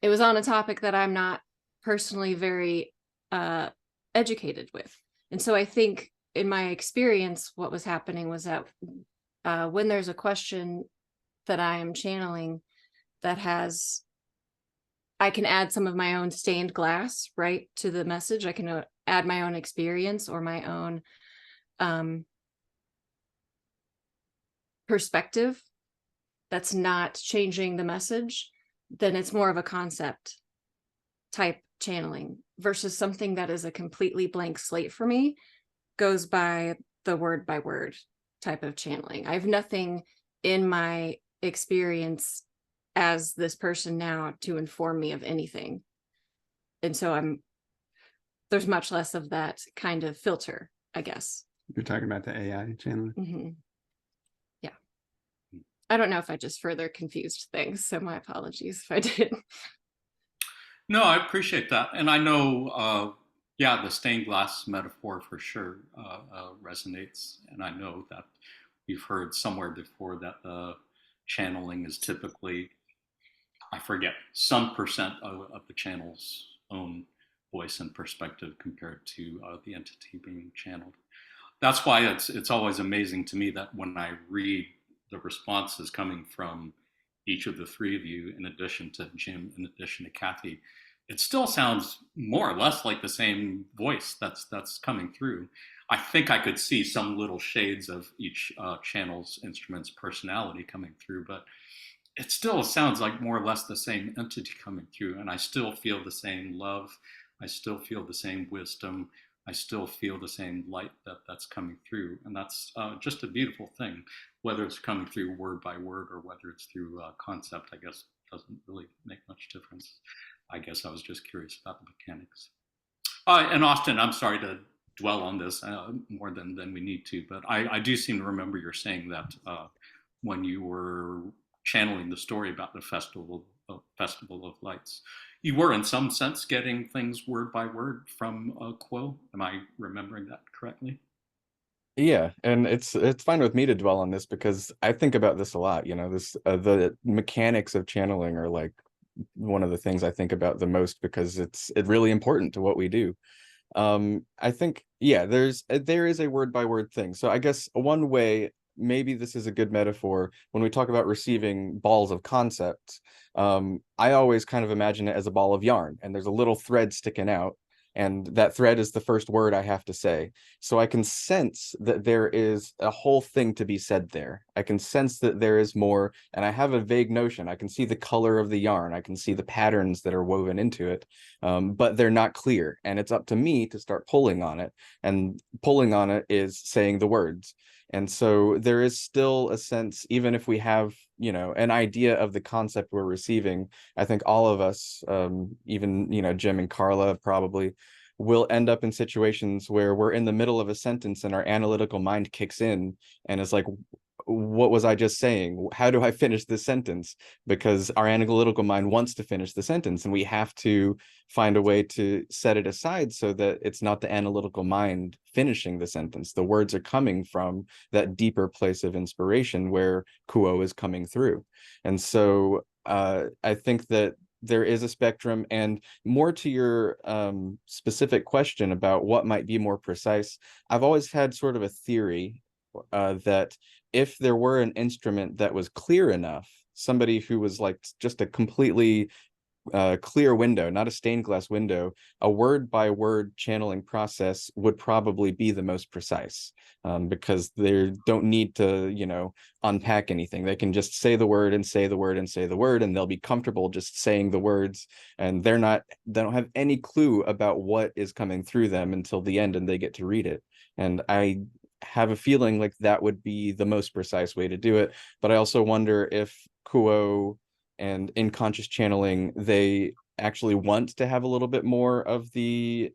It was on a topic that I'm not personally very educated with. And so I think in my experience, what was happening was that when there's a question that I am channeling that has, I can add some of my own stained glass, right, to the message. I can add my own experience or my own perspective that's not changing the message. Then it's more of a concept type channeling, versus something that is a completely blank slate for me, goes by the word by word type of channeling. I have nothing in my experience as this person now to inform me of anything. And so there's much less of that kind of filter, I guess. You're talking about the AI channeling? Mm-hmm. Yeah. I don't know if I just further confused things, so my apologies if I did. No, I appreciate that. And I know, the stained glass metaphor for sure resonates. And I know that we've heard somewhere before that the channeling is typically, I forget, some percent of the channel's own voice and perspective compared to the entity being channeled. That's why it's always amazing to me that when I read the responses coming from each of the three of you, in addition to Jim, in addition to Kathy, it still sounds more or less like the same voice that's coming through. I think I could see some little shades of each channel's instrument's personality coming through, but it still sounds like more or less the same entity coming through, and I still feel the same love. I still feel the same wisdom. I still feel the same light that's coming through, and that's just a beautiful thing. Whether it's coming through word by word or whether it's through concept, I guess doesn't really make much difference. I guess I was just curious about the mechanics. And Austin, I'm sorry to dwell on this more than we need to, but I do seem to remember you're saying that when you were channeling the story about the Festival of Lights, you were in some sense getting things word by word from Quo. Am I remembering that correctly? Yeah, and it's fine with me to dwell on this because I think about this a lot. You know, this the mechanics of channeling are like one of the things I think about the most because it's really important to what we do. I think, yeah, there is a word by word thing. So I guess one way, maybe this is a good metaphor when we talk about receiving balls of concepts. I always kind of imagine it as a ball of yarn, and there's a little thread sticking out, and that thread is the first word I have to say. So I can sense that there is a whole thing to be said there. I can sense that there is more, and I have a vague notion. I can see the color of the yarn. I can see the patterns that are woven into it, but they're not clear. And it's up to me to start pulling on it. And pulling on it is saying the words. And so there is still a sense, even if we have, you know, an idea of the concept we're receiving, I think all of us, even, you know, Jim and Carla probably, will end up in situations where we're in the middle of a sentence and our analytical mind kicks in and is like, what was I just saying? How do I finish this sentence? Because our analytical mind wants to finish the sentence, and we have to find a way to set it aside so that it's not the analytical mind finishing the sentence. The words are coming from that deeper place of inspiration where Kuo is coming through. And so I think that there is a spectrum, and more to your specific question about what might be more precise, I've always had sort of a theory that if there were an instrument that was clear enough, somebody who was like just a completely clear window, not a stained glass window, a word by word channeling process would probably be the most precise, because they don't need to, you know, unpack anything. They can just say the word and say the word and say the word, and they'll be comfortable just saying the words, and they don't have any clue about what is coming through them until the end and they get to read it. And I have a feeling like that would be the most precise way to do it. But I also wonder if Kuo and in conscious channeling, they actually want to have a little bit more of the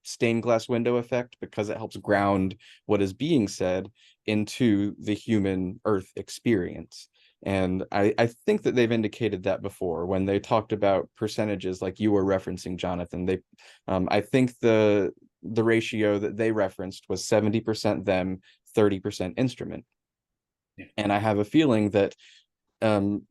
stained glass window effect because it helps ground what is being said into the human earth experience. And I think that they've indicated that before when they talked about percentages like you were referencing, Jonathan. They I think the ratio that they referenced was 70% them, 30% instrument. Yeah. And I have a feeling that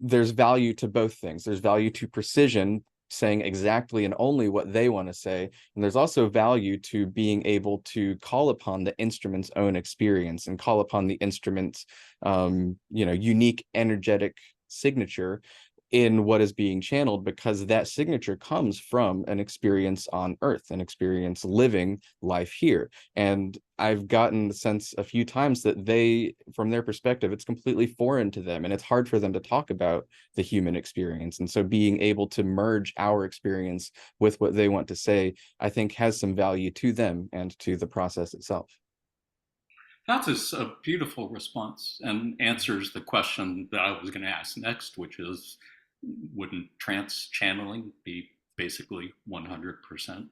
there's value to both things. There's value to precision, saying exactly and only what they want to say. And there's also value to being able to call upon the instrument's own experience and call upon the instrument's, you know, unique energetic signature in what is being channeled, because that signature comes from an experience on Earth, an experience living life here. And I've gotten the sense a few times that they, from their perspective, it's completely foreign to them, and it's hard for them to talk about the human experience. And so being able to merge our experience with what they want to say, I think has some value to them and to the process itself. That's a beautiful response and answers the question that I was going to ask next, which is, wouldn't trance channeling be basically 100%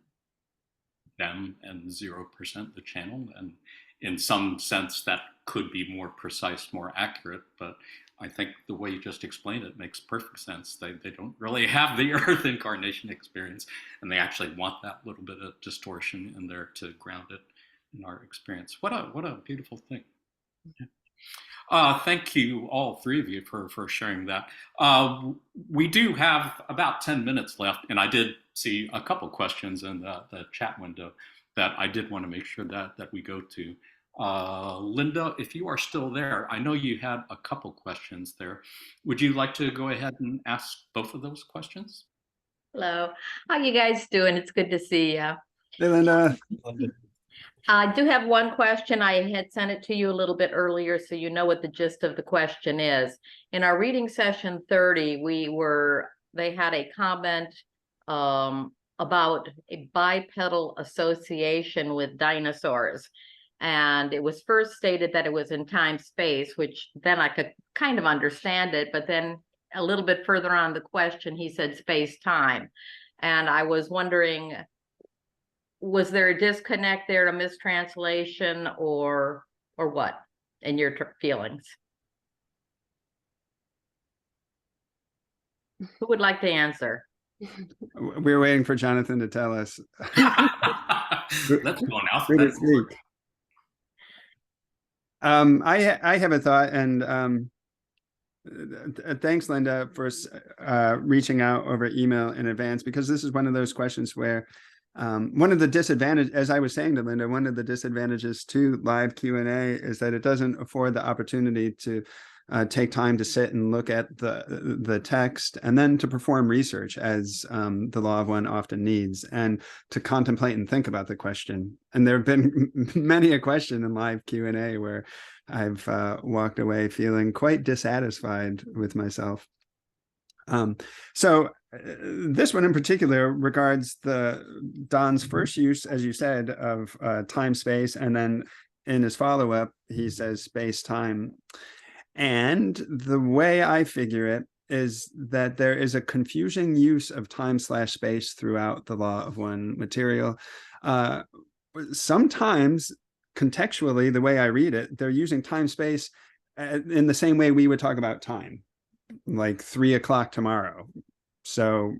them and 0% the channel? And in some sense, that could be more precise, more accurate. But I think the way you just explained it makes perfect sense. They don't really have the Earth incarnation experience, and they actually want that little bit of distortion in there to ground it in our experience. What a beautiful thing. Thank you, all three of you, for sharing that. We do have about 10 minutes left, and I did see a couple questions in the chat window that I did want to make sure that we go to. Linda, if you are still there, I know you had a couple questions there. Would you like to go ahead and ask both of those questions? Hello, how you guys doing? It's good to see you. Hey, Linda. I do have one question. I had sent it to you a little bit earlier, so you know what the gist of the question is. In our reading session 30, they had a comment about a bipedal association with dinosaurs. And it was first stated that it was in time space, which then I could kind of understand it. But then a little bit further on the question, he said space time. And I was wondering, was there a disconnect there, a mistranslation, or what in your feelings? Who would like to answer? We're waiting for Jonathan to tell us. Let's go in alphabetical order. I have a thought, and thanks, Linda, for reaching out over email in advance, because this is one of those questions where one of the disadvantages, as I was saying to Linda, one of the disadvantages to live Q&A is that it doesn't afford the opportunity to take time to sit and look at the text, and then to perform research, as the Law of One often needs, and to contemplate and think about the question. And there have been many a question in live Q&A where I've walked away feeling quite dissatisfied with myself. So this one in particular regards Don's first use, as you said, of time space, and then in his follow-up he says space time. And the way I figure it is that there is a confusing use of time/space throughout the Law of One material. Sometimes contextually, the way I read it, they're using time/space in the same way we would talk about time, like 3 o'clock tomorrow. So,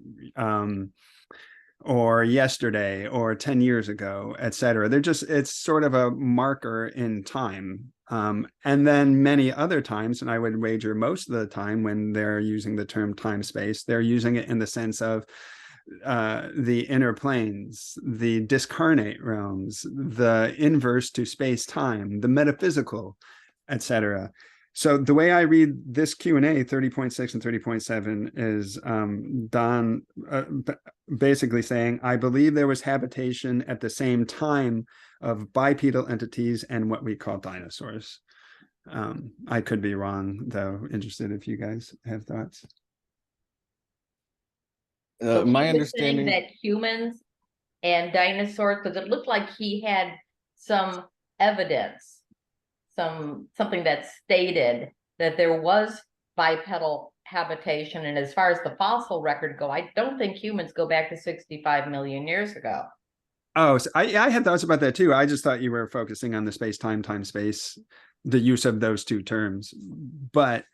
or yesterday, or 10 years ago, etc. It's sort of a marker in time. And then many other times, and I would wager most of the time when they're using the term time space, they're using it in the sense of the inner planes, the discarnate realms, the inverse to space time, the metaphysical, etc. So the way I read this Q&A 30.6 and 30.7 is Don basically saying, I believe there was habitation at the same time of bipedal entities and what we call dinosaurs. I could be wrong, though. Interested if you guys have thoughts. So My he was understanding saying that humans and dinosaurs, because it looked like he had some evidence, something that stated that there was bipedal habitation. And as far as the fossil record go, I don't think humans go back to 65 million years ago. Oh, so I had thoughts about that too. I just thought you were focusing on the space-time, time-space, the use of those two terms. But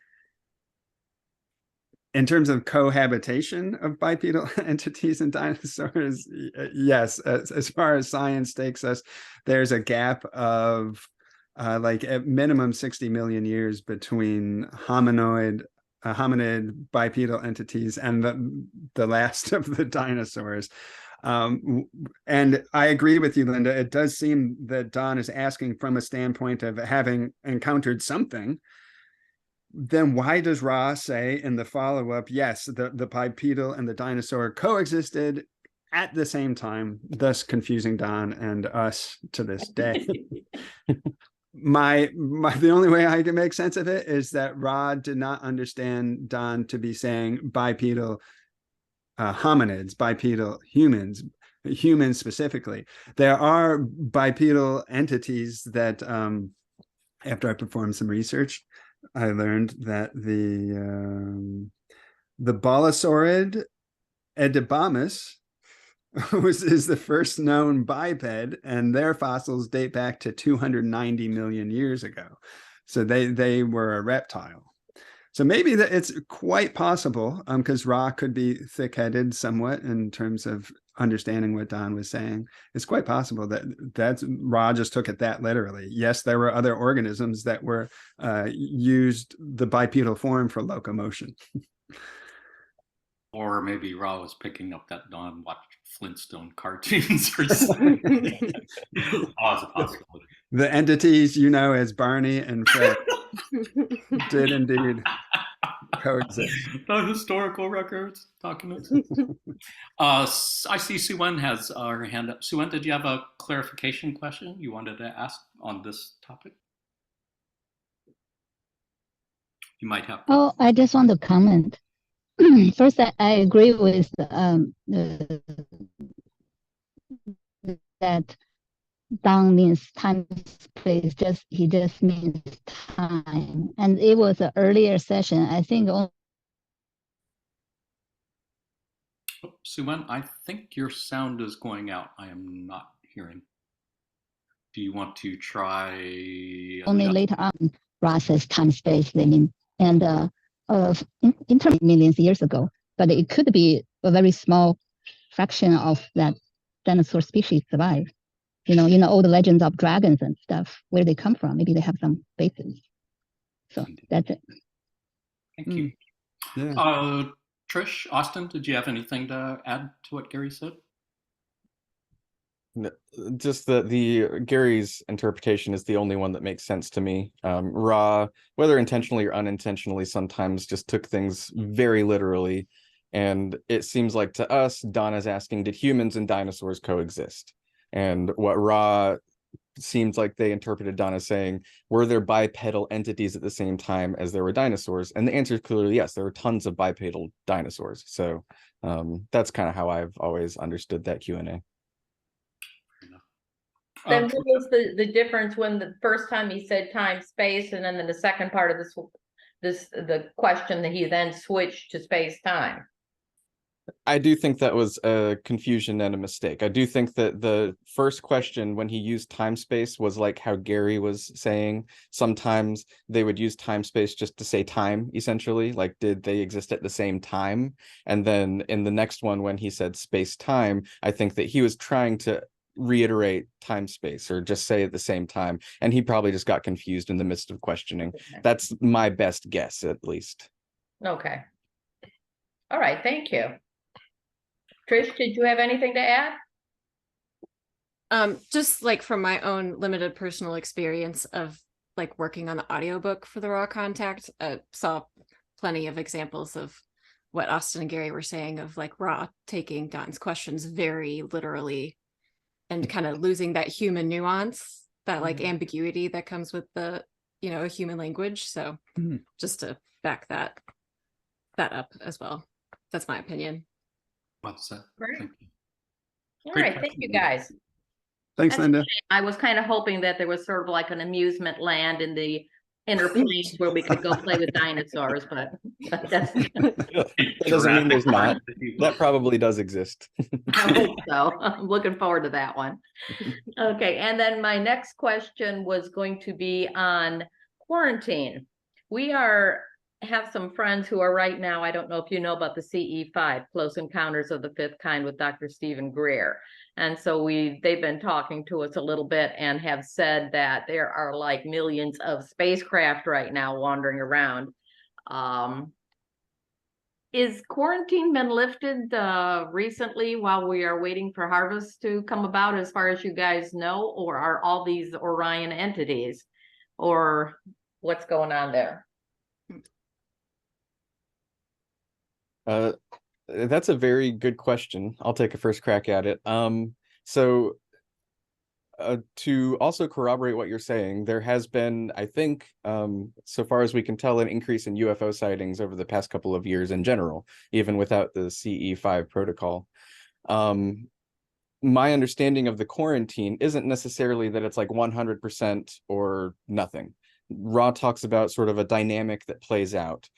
in terms of cohabitation of bipedal entities and dinosaurs, yes, as far as science takes us, there's a gap of like at minimum 60 million years between hominid bipedal entities and the last of the dinosaurs. And I agree with you, Linda. It does seem that Don is asking from a standpoint of having encountered something. Then why does Ra say in the follow-up, yes, the bipedal and the dinosaur coexisted at the same time, thus confusing Don and us to this day? The only way I can make sense of it is that Ra did not understand Don to be saying bipedal hominids, bipedal humans specifically. There are bipedal entities that after I performed some research, I learned that the Bolosaurid Edibamus is the first known biped, and their fossils date back to 290 million years ago. So they were a reptile. So maybe that it's quite possible, because Ra could be thick-headed somewhat in terms of understanding what Don was saying. It's quite possible that Ra just took it that literally. Yes, there were other organisms that were used the bipedal form for locomotion. Or maybe Ra was picking up that Don watched Flintstone cartoons or something. Oh, it's a possibility. The entities you know as Barney and Fred did indeed. coexist. The historical records, documents. I see Suen has her hand up. Suen, did you have a clarification question you wanted to ask on this topic? You might have. Oh, I just want to comment. First, I agree with that Don means time, space. He just means time, and it was an earlier session. I think. Suen, I think your sound is going out. I am not hearing. Do you want to try? Only later on process time space. They mean, and in terms of millions years ago, but it could be a very small fraction of that dinosaur species survive. You know all the legends of dragons and stuff, where they come from. Maybe they have some basis. So that's it. Thank you. Yeah. Trish, Austin, did you have anything to add to what Gary said? No, just the Gary's interpretation is the only one that makes sense to me. Ra, whether intentionally or unintentionally, sometimes just took things very literally. And it seems like to us, Donna's asking, did humans and dinosaurs coexist? And what Ra seems like they interpreted Donna saying, were there bipedal entities at the same time as there were dinosaurs? And the answer is clearly yes, there were tons of bipedal dinosaurs. So that's kind of how I've always understood that Q&A. Then what was the difference when the first time he said time, space, and then the second part of the question that he then switched to space time? I do think that was a confusion and a mistake. I do think that the first question when he used time space was like how Gary was saying. Sometimes they would use time space just to say time, essentially. Like, did they exist at the same time? And then in the next one, when he said space time, I think that he was trying to reiterate time space or just say at the same time. And he probably just got confused in the midst of questioning. Okay. That's my best guess, at least. Okay. All right, thank you. Trish, did you have anything to add? Just like from my own limited personal experience of like working on the audiobook for the Raw Contact, saw plenty of examples of what Austin and Gary were saying of like Raw taking Don's questions very literally and kind of losing that human nuance, that like ambiguity that comes with the, a human language. So just to back that up as well. That's my opinion. Well said. Great. Thank you. All Great right, thank you guys. Thanks, That's Linda. a shame. I was kind of hoping that there was sort of like an amusement land in the inner planes where we could go play with dinosaurs, but that's That doesn't mean there's not. That probably does exist. I hope so. I'm looking forward to that one. Okay, and then my next question was going to be on quarantine. We have some friends who are right now, I don't know if you know about the CE5, Close Encounters of the Fifth Kind with Dr. Stephen Greer. And so they've been talking to us a little bit and have said that there are like millions of spacecraft right now wandering around. Is quarantine been lifted recently while we are waiting for harvest to come about, as far as you guys know, or are all these Orion entities, or what's going on there? That's a very good question. I'll take a first crack at it. So to also corroborate what you're saying, there has been, I think, so far as we can tell, an increase in UFO sightings over the past couple of years in general, even without the CE5 protocol. My understanding of the quarantine isn't necessarily that it's like 100% or nothing. Ra talks about sort of a dynamic that plays out.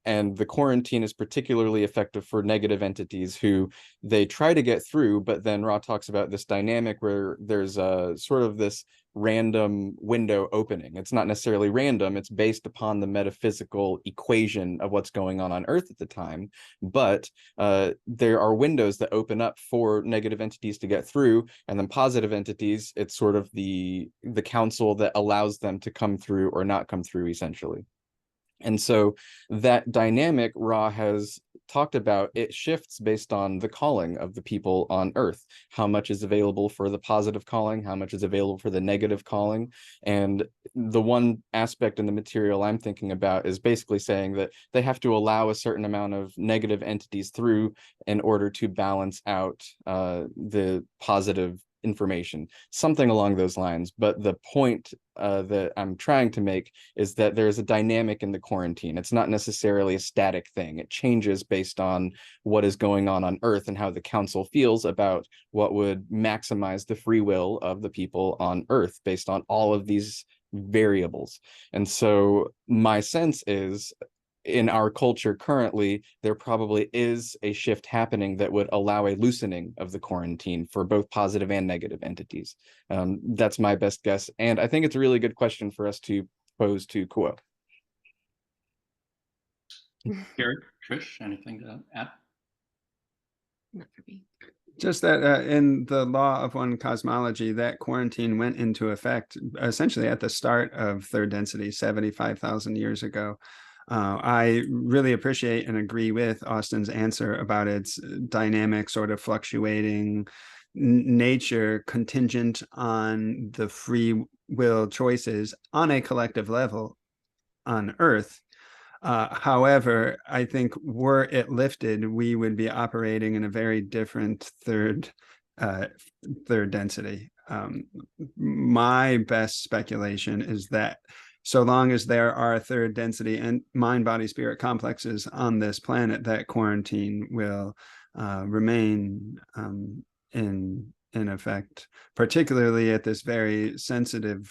And the quarantine is particularly effective for negative entities who they try to get through, but then Ra talks about this dynamic where there's a sort of this random window opening. It's not necessarily random, it's based upon the metaphysical equation of what's going on Earth at the time, but there are windows that open up for negative entities to get through, and then positive entities, it's sort of the council that allows them to come through or not come through, essentially. And so that dynamic Ra has talked about, it shifts based on the calling of the people on Earth. How much is available for the positive calling? How much is available for the negative calling? And the one aspect in the material I'm thinking about is basically saying that they have to allow a certain amount of negative entities through in order to balance out the positive information, something along those lines. But the point that I'm trying to make is that there's a dynamic in the quarantine. It's not necessarily a static thing. It changes based on what is going on Earth and how the council feels about what would maximize the free will of the people on Earth based on all of these variables. And so my sense is, in our culture currently, there probably is a shift happening that would allow a loosening of the quarantine for both positive and negative entities. That's my best guess. And I think it's a really good question for us to pose to Kuo. Gary, Trish, anything to add? Not for me. Just that in the law of one cosmology, that quarantine went into effect essentially at the start of third density 75,000 years ago. I really appreciate and agree with Austin's answer about its dynamic, sort of fluctuating nature, contingent on the free will choices on a collective level on Earth. However, I think were it lifted, we would be operating in a very different third density. My best speculation is that so long as there are third density and mind, body, spirit complexes on this planet, that quarantine will remain in effect, particularly at this very sensitive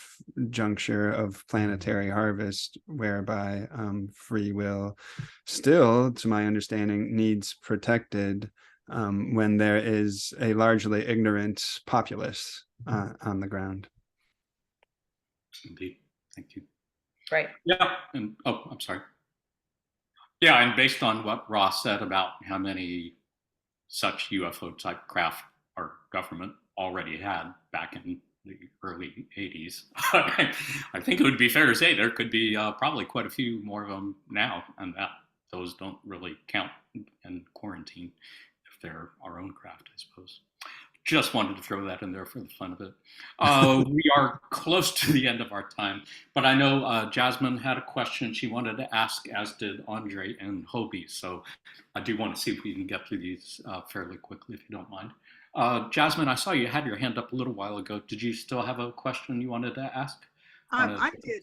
juncture of planetary harvest, whereby free will still, to my understanding, needs protected when there is a largely ignorant populace on the ground. Indeed. Thank you. Right. Yeah. And I'm sorry. Yeah. And based on what Ross said about how many such UFO type craft our government already had back in the early 80s, I think it would be fair to say there could be probably quite a few more of them now, and that those don't really count in quarantine if they're our own craft, I suppose. Just wanted to throw that in there for the fun of it. We are close to the end of our time, but I know Jasmine had a question she wanted to ask, as did Andre and Hobie. So I do want to see if we can get through these fairly quickly, if you don't mind. Jasmine, I saw you had your hand up a little while ago. Did you still have a question you wanted to ask? I did.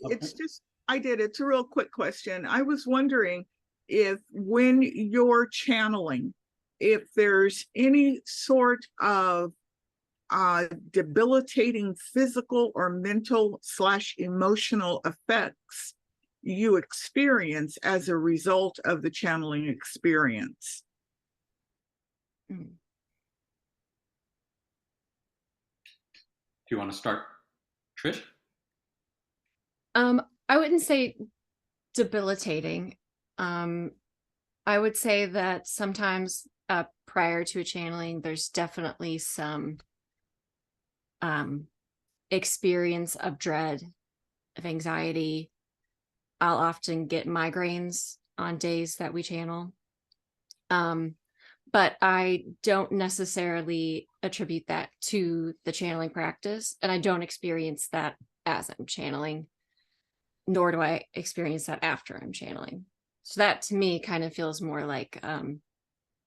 I did. It's a real quick question. I was wondering if when you're channeling, if there's any sort of debilitating physical or mental / emotional effects you experience as a result of the channeling experience. Do you want to start, Trish? I wouldn't say debilitating. I would say that sometimes prior to a channeling, there's definitely some experience of dread, of anxiety. I'll often get migraines on days that we channel. But I don't necessarily attribute that to the channeling practice, and I don't experience that as I'm channeling, nor do I experience that after I'm channeling. So that to me kind of feels more like,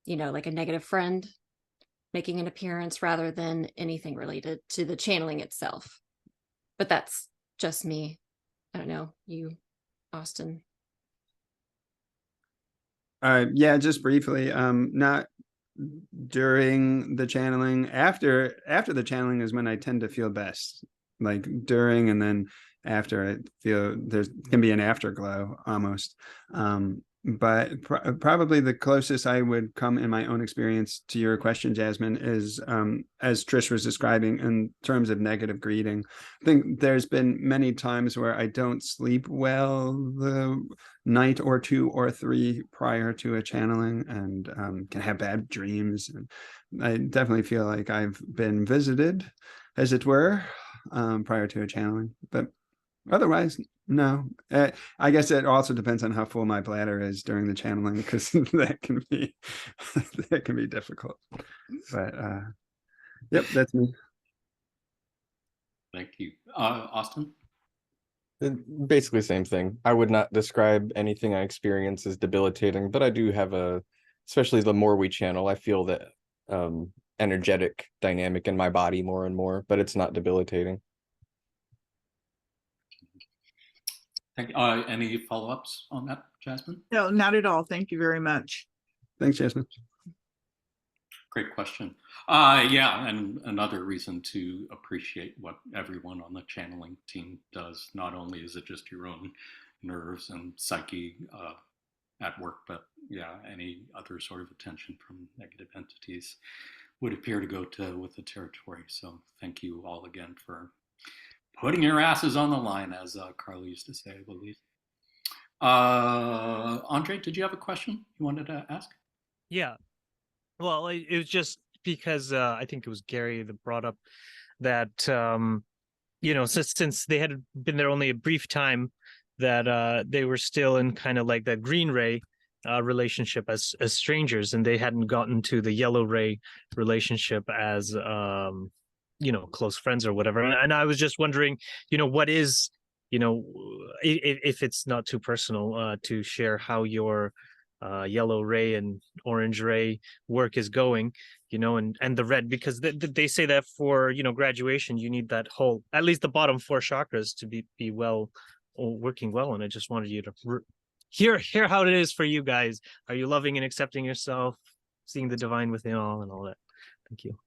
like a negative friend making an appearance rather than anything related to the channeling itself. But that's just me. I don't know, you, Austin. Yeah, just briefly, not during the channeling. After the channeling is when I tend to feel best. Like during and then after, I feel there can be an afterglow almost. But probably the closest I would come in my own experience to your question, Jasmine, is as Trish was describing in terms of negative greeting. I think there's been many times where I don't sleep well the night or 2 or 3 prior to a channeling, and can have bad dreams. And I definitely feel like I've been visited, as it were, prior to a channeling. But Otherwise, no. I guess it also depends on how full my bladder is during the channeling, because that can be that can be difficult. But yep, that's me. Thank you. Austin? Basically same thing. I would not describe anything I experience as debilitating, but I do have especially the more we channel, I feel that energetic dynamic in my body more and more, but it's not debilitating. Thank you. Any follow-ups on that, Jasmine? No, not at all. Thank you very much. Thanks, Jasmine. Great question. Yeah, and another reason to appreciate what everyone on the channeling team does. Not only is it just your own nerves and psyche at work, but yeah, any other sort of attention from negative entities would appear to go with the territory. So thank you all again for putting your asses on the line, as Carla used to say, I believe. Andre, did you have a question you wanted to ask? Yeah. Well, it was just because I think it was Gary that brought up that, since they had been there only a brief time, that they were still in kind of like that green ray relationship as strangers, and they hadn't gotten to the yellow ray relationship as, close friends or whatever. And I was just wondering, what is, if it's not too personal, to share how your yellow ray and orange ray work is going, and the red, because they say that for graduation you need that whole, at least the bottom 4 chakras to be well, or working well. And I just wanted you to hear how it is for you guys. Are you loving and accepting yourself, seeing the divine within all, and all that? Thank you.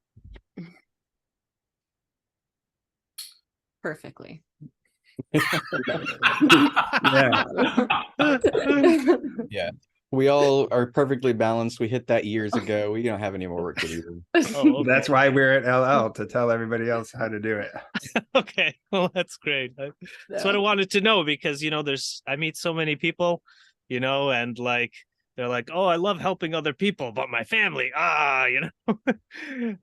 Perfectly. Yeah. Yeah. We all are perfectly balanced. We hit that years ago. We don't have any more work to do. Oh, okay. That's why we're at LL, to tell everybody else how to do it. Okay, well, that's great. That's what I wanted to know, because I meet so many people, and like they're like, oh, I love helping other people, but my family, and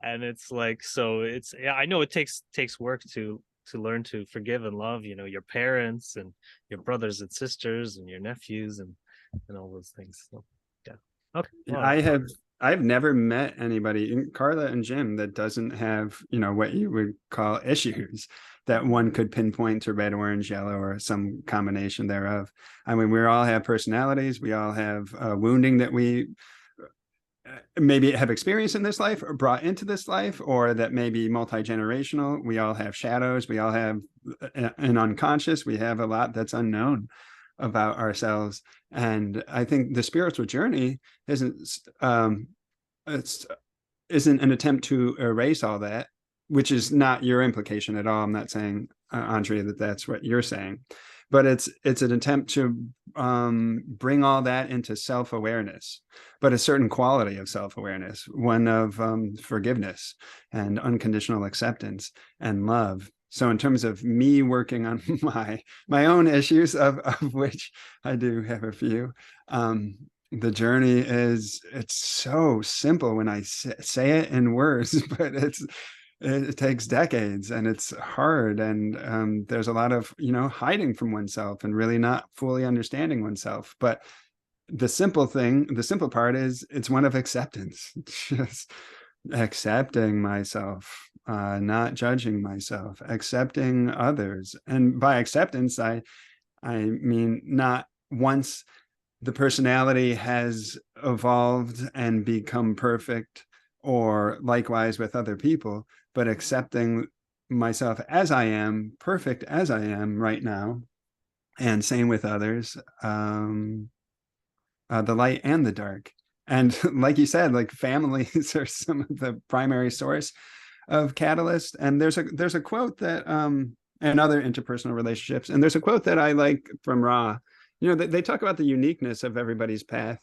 it's like, so it's, yeah, I know it takes work to learn to forgive and love, your parents and your brothers and sisters and your nephews and all those things. So yeah. Okay. Well, I've never met anybody, Carla and Jim, that doesn't have, what you would call issues that one could pinpoint to red, orange, yellow, or some combination thereof. I mean, we all have personalities. We all have wounding that we maybe have experienced in this life or brought into this life, or that may be multi-generational. We all have shadows. We all have an unconscious. We have a lot that's unknown about ourselves. And I think the spiritual journey isn't an attempt to erase all that, which is not your implication at all. I'm not saying, Andre, that that's what you're saying, but it's an attempt to bring all that into self-awareness, but a certain quality of self-awareness, one of forgiveness and unconditional acceptance and love. So in terms of me working on my own issues, of which I do have a few, the journey it's so simple when I say it in words, but it takes decades, and it's hard, and there's a lot of hiding from oneself and really not fully understanding oneself. But the simple part is it's one of acceptance. Just accepting myself, not judging myself, accepting others. And by acceptance, I mean, not once the personality has evolved and become perfect, or likewise with other people, but accepting myself as I am, perfect as I am right now, and same with others, the light and the dark. And like you said, like families are some of the primary source of catalyst. And there's a quote that and other interpersonal relationships. And there's a quote that I like from Ra. They talk about the uniqueness of everybody's path,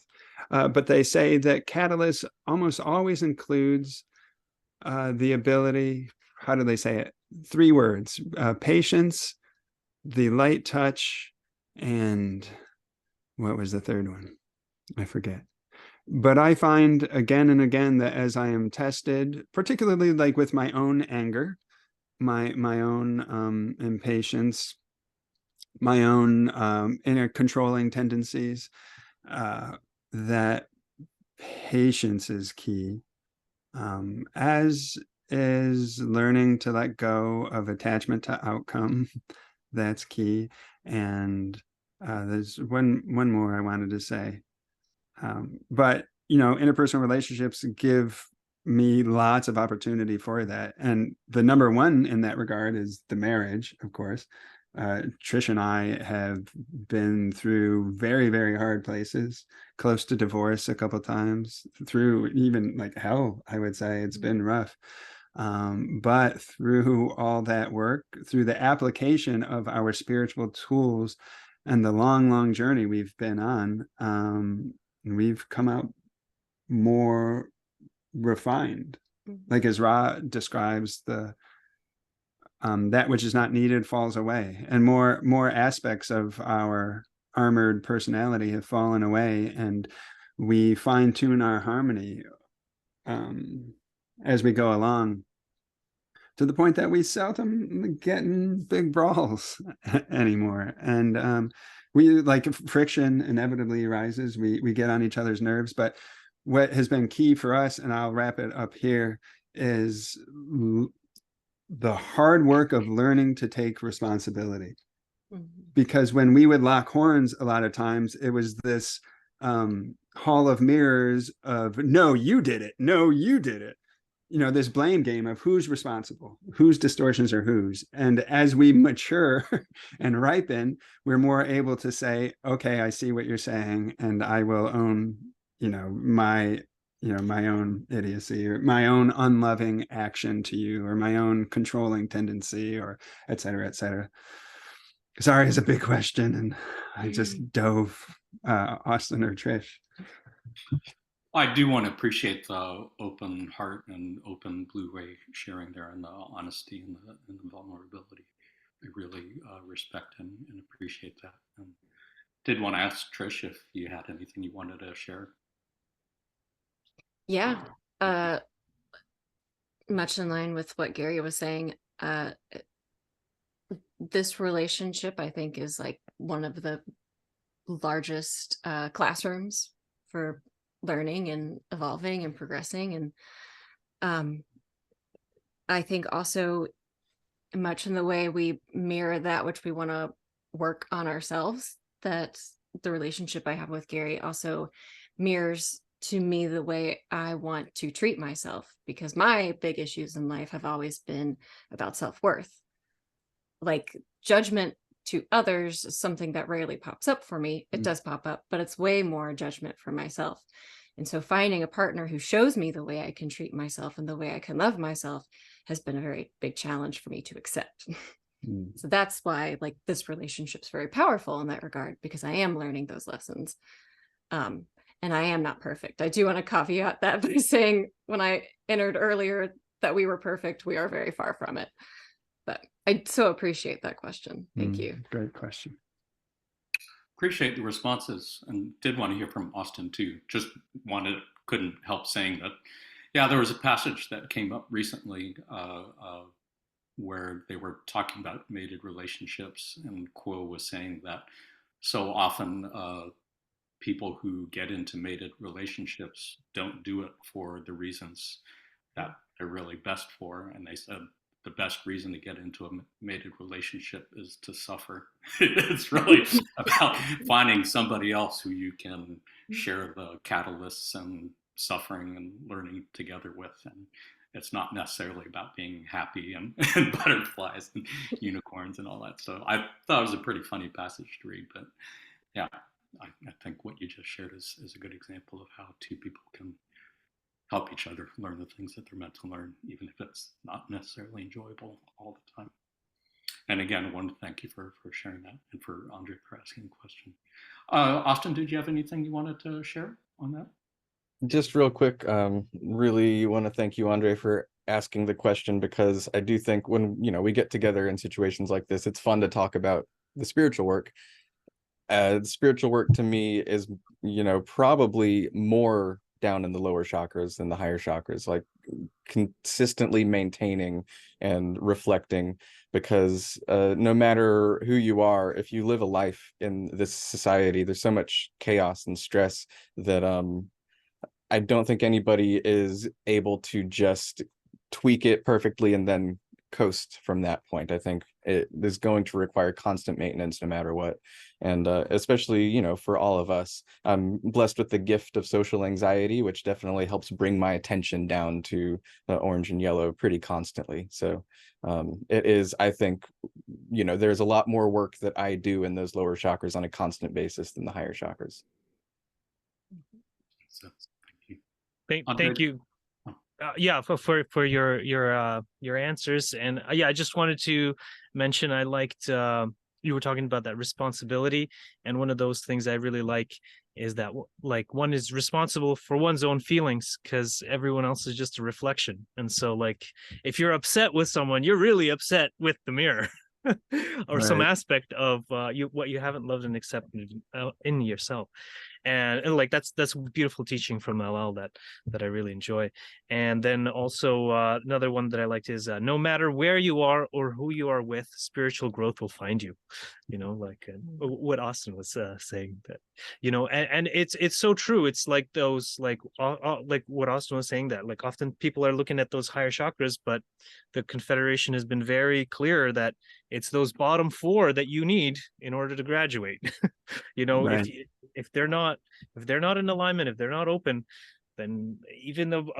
but they say that catalyst almost always includes the ability, how do they say it? 3 words: patience, the light touch, and what was the third one? I forget. But I find again and again that as I am tested, particularly like with my own anger, my own impatience, my own inner controlling tendencies, that patience is key, as is learning to let go of attachment to outcome. That's key. And there's one more I wanted to say. But, interpersonal relationships give me lots of opportunity for that. And the number one in that regard is the marriage, of course. Trish and I have been through very, very hard places, close to divorce a couple times, through even like hell, I would say. It's been rough. But through all that work, through the application of our spiritual tools and the long, long journey we've been on, we've come out more refined. Like as Ra describes, the that which is not needed falls away, and more aspects of our armored personality have fallen away, and we fine tune our harmony as we go along, to the point that we seldom get in big brawls anymore. And we, like, friction inevitably arises. We get on each other's nerves, but what has been key for us, and I'll wrap it up here, is the hard work of learning to take responsibility. Because when we would lock horns, a lot of times it was this hall of mirrors of, no, you did it. No, you did it. This blame game of who's responsible, whose distortions are whose. And as we mature and ripen, we're more able to say, okay, I see what you're saying, and I will own, my own idiocy, or my own unloving action to you, or my own controlling tendency, or et cetera, et cetera. Sorry, it's a big question, and I just dove. Austin or Trish? I do want to appreciate the open heart and open Blu-ray sharing there, and the honesty and the vulnerability. I really respect and appreciate that. And did want to ask Trish if you had anything you wanted to share. Yeah, much in line with what Gary was saying. This relationship, I think, is like one of the largest classrooms for learning and evolving and progressing. And I think also, much in the way we mirror that which we want to work on ourselves, that the relationship I have with Gary also mirrors to me the way I want to treat myself, because my big issues in life have always been about self-worth. Like, judgment to others is something that rarely pops up for me. It does pop up, but it's way more judgment for myself. And so finding a partner who shows me the way I can treat myself and the way I can love myself has been a very big challenge for me to accept. So that's why, like, this relationship's very powerful in that regard, because I am learning those lessons. And I am not perfect. I do want to caveat that by saying, when I entered earlier that we were perfect, we are very far from it. But I so appreciate that question. Thank you. Great question. Appreciate the responses, and did want to hear from Austin too. Just couldn't help saying that, yeah, there was a passage that came up recently where they were talking about mated relationships, and Quo was saying that so often people who get into mated relationships don't do it for the reasons that they're really best for. And they said the best reason to get into a mated relationship is to suffer. It's really about finding somebody else who you can share the catalysts and suffering and learning together with. And it's not necessarily about being happy and butterflies and unicorns and all that. So I thought it was a pretty funny passage to read, but yeah, I think what you just shared is a good example of how two people can help each other learn the things that they're meant to learn, even if it's not necessarily enjoyable all the time. And again, I wanted to thank you for sharing that, and for Andre for asking the question. Austin, did you have anything you wanted to share on that? Just real quick, really want to thank you, Andre, for asking the question, because I do think when we get together in situations like this, it's fun to talk about the spiritual work. Spiritual work to me is probably more down in the lower chakras and the higher chakras, like consistently maintaining and reflecting, because no matter who you are, if you live a life in this society, there's so much chaos and stress that I don't think anybody is able to just tweak it perfectly and then coast from that point. I think it is going to require constant maintenance no matter what. And especially, you know, for all of us, I'm blessed with the gift of social anxiety, which definitely helps bring my attention down to the orange and yellow pretty constantly. So it is, I think, you know, there's a lot more work that I do in those lower chakras on a constant basis than the higher chakras. So, thank you. Thank you. Yeah, for your answers, and yeah, I just wanted to mention I liked you were talking about that responsibility, and one of those things I really like is that like one is responsible for one's own feelings, because everyone else is just a reflection. And so like if you're upset with someone, you're really upset with the mirror. Or some Right. aspect of what you haven't loved and accepted in yourself. And like that's beautiful teaching from LL that I really enjoy. And then also another one that I liked is no matter where you are or who you are with, spiritual growth will find you. You know, like what Austin was saying, that, you know, and it's so true. It's like those like what Austin was saying, that like often people are looking at those higher chakras, but the Confederation has been very clear that it's those bottom four that you need in order to graduate. You know, Right. if they're not in alignment, if they're not open, then even though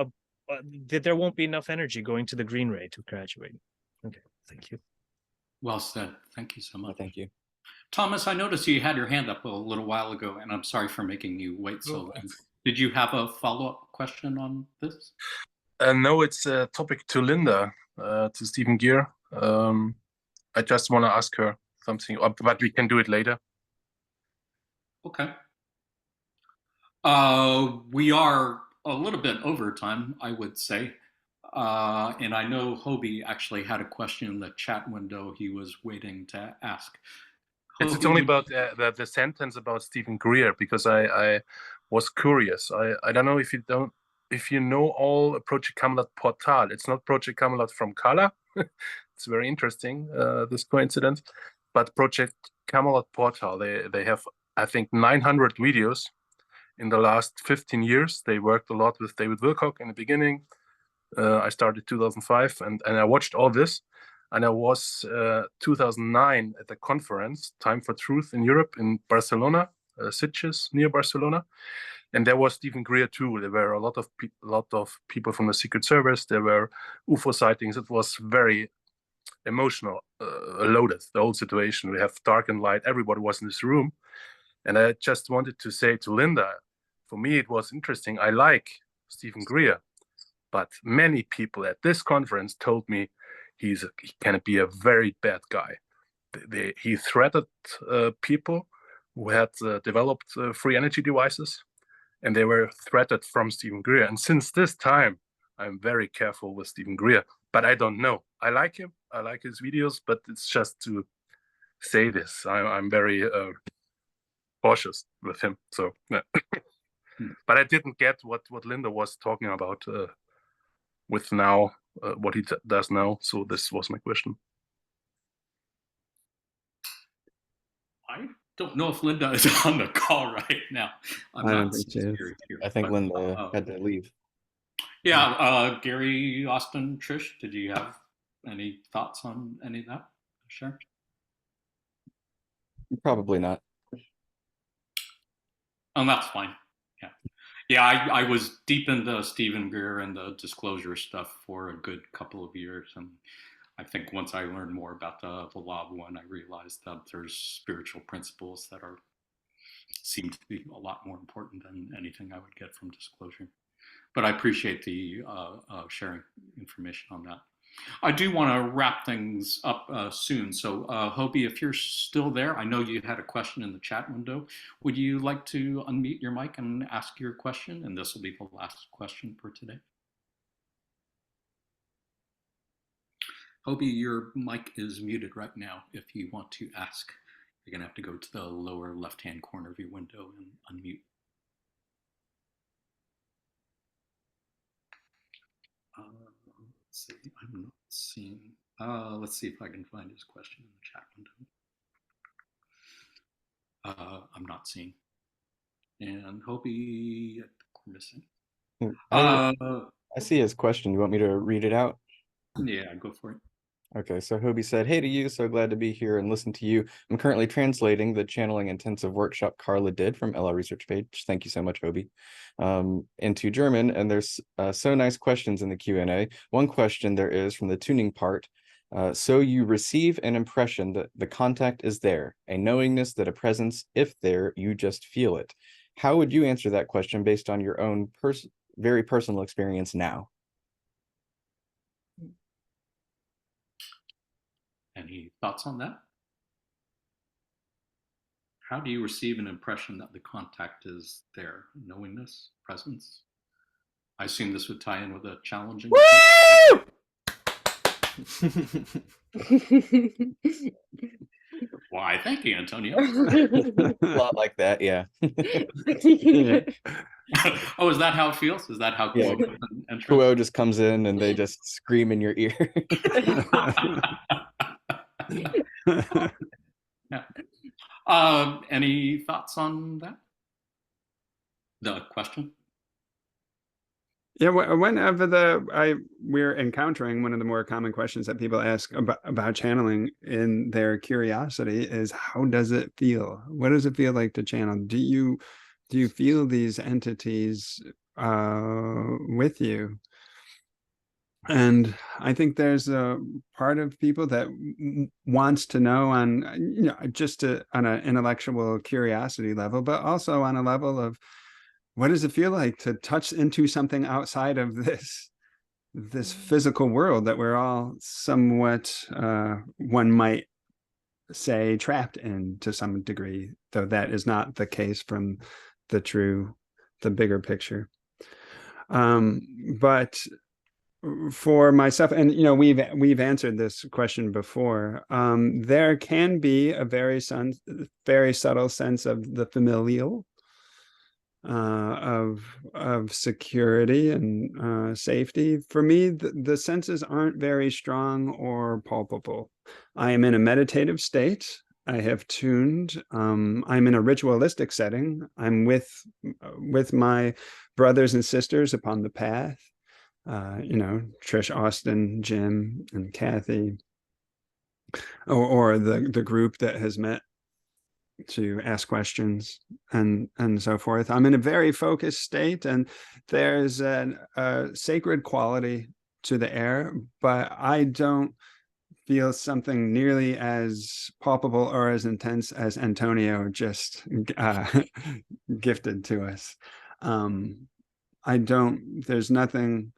there won't be enough energy going to the green ray to graduate. Okay, thank you. Well said. Thank you so much. Thank you. Thomas, I noticed you had your hand up a little while ago, and I'm sorry for making you wait so long. Did you have a follow-up question on this? No, it's a topic to Linda, to Stephen Gear. I just want to ask her something, but we can do it later. Okay. We are a little bit over time, I would say. And I know Hobie actually had a question in the chat window he was waiting to ask. It's only about the sentence about Stephen Greer, because I was curious. I don't know if you know all Project Camelot Portal. It's not Project Camelot from Kala. It's very interesting, this coincidence. But Project Camelot Portal, they have, I think, 900 videos in the last 15 years. They worked a lot with David Wilcock in the beginning. I started 2005, and I watched all this. And I was 2009 at the conference, Time for Truth in Europe, in Barcelona, Sitges, near Barcelona. And there was Stephen Greer too. There were a lot of people from the Secret Service. There were UFO sightings. It was very emotional, loaded, the whole situation. We have dark and light. Everybody was in this room. And I just wanted to say to Linda, for me, it was interesting. I like Stephen Greer, but many people at this conference told me he can be a very bad guy. He threatened people who had developed free energy devices, and they were threatened from Stephen Greer. And since this time, I'm very careful with Stephen Greer, but I don't know. I like him. I like his videos, but it's just to say this. I'm very cautious with him. So, yeah. But I didn't get what Linda was talking about with now, what he does now. So this was my question. I don't know if Linda is on the call right now. I don't think she is. I think Linda had to leave. Yeah, Gary, Austin, Trish, did you have any thoughts on any of that? Sure. Probably not. Oh, that's fine. Yeah. Yeah, I was deep into Stephen Greer and the disclosure stuff for a good couple of years. And I think once I learned more about the Law of One, I realized that there's spiritual principles that seem to be a lot more important than anything I would get from disclosure. But I appreciate the sharing information on that. I do want to wrap things up soon. So Hobie, if you're still there, I know you had a question in the chat window. Would you like to unmute your mic and ask your question? And this will be the last question for today. Hobie, your mic is muted right now. If you want to ask, you're going to have to go to the lower left-hand corner of your window and unmute. see. I'm not seeing. Let's see if I can find his question in the chat window. I'm not seeing. And Hobie, we're missing. I see his question. You want me to read it out? Yeah, go for it. Okay, so Hobie said, "Hey to you, so glad to be here and listen to you. I'm currently translating the channeling intensive workshop Carla did from LR Research page. Thank you so much, Hobie. Into German, and there's so nice questions in the Q&A. One question there is from the tuning part. So you receive an impression that the contact is there, a knowingness that a presence, if there, you just feel it. How would you answer that question based on your own very personal experience now?" Any thoughts on that? How do you receive an impression that the contact is there? Knowingness, presence? I assume this would tie in with a challenging. Woo! Why, thank you, Antonio. A lot like that, yeah. Oh, is that how it feels? Is that how Yeah. Kuo just comes in and they just scream in your ear. Yeah. Any thoughts on that? The question? Yeah, whenever we're encountering, one of the more common questions that people ask about channeling in their curiosity is, how does it feel? What does it feel like to channel? Do you feel these entities with you? And I think there's a part of people that wants to know on, just on an intellectual curiosity level, but also on a level of, what does it feel like to touch into something outside of this physical world that we're all somewhat, one might say, trapped in to some degree, though that is not the case from the bigger picture. But for myself, and we've answered this question before, there can be a very subtle sense of the familial, of security and safety. For me, the senses aren't very strong or palpable. I am in a meditative state. I have tuned. I'm in a ritualistic setting. I'm with my brothers and sisters upon the path. Trish, Austin, Jim, and Kathy, or the group that has met to ask questions and so forth. I'm in a very focused state, and there's a sacred quality to the air, but I don't feel something nearly as palpable or as intense as Antonio just gifted to us. There's nothing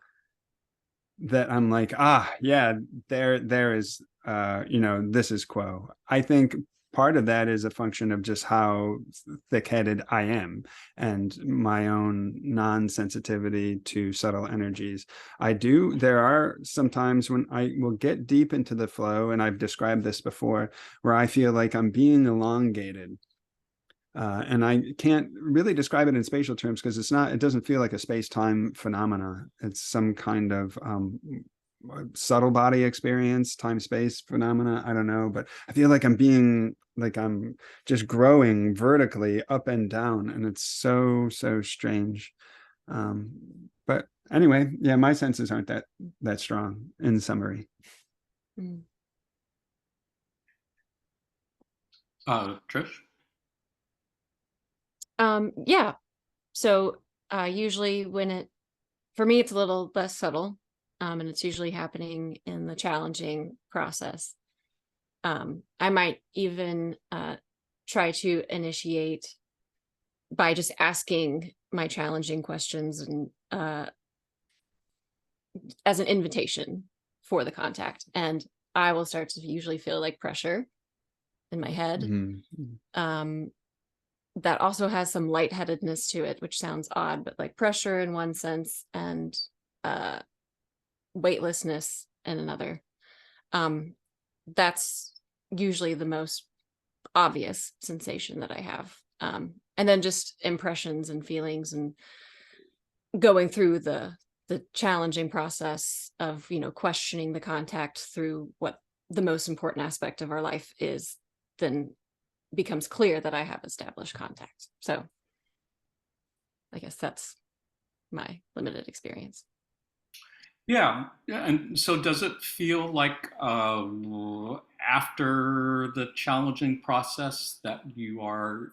that I'm like, yeah, there is, this is Quo. I think part of that is a function of just how thick-headed I am and my own non-sensitivity to subtle energies. There are some times when I will get deep into the flow, and I've described this before, where I feel like I'm being elongated. And I can't really describe it in spatial terms because it doesn't feel like a space-time phenomena. It's some kind of subtle body experience, time-space phenomena. I don't know, but I feel like I'm just growing vertically up and down, and it's so strange. But anyway, yeah, my senses aren't that strong, in summary. Trish? Yeah. So usually for me, it's a little less subtle, and it's usually happening in the challenging process. I might even try to initiate by just asking my challenging questions and as an invitation for the contact, and I will start to usually feel like pressure in my head. Mm-hmm. That also has some lightheadedness to it, which sounds odd, but like pressure in one sense and weightlessness in another. That's usually the most obvious sensation that I have. And then just impressions and feelings and going through the the challenging process of, questioning the contact through what the most important aspect of our life is, then becomes clear that I have established contact. So I guess that's my limited experience. Yeah. And so does it feel like after the challenging process that you are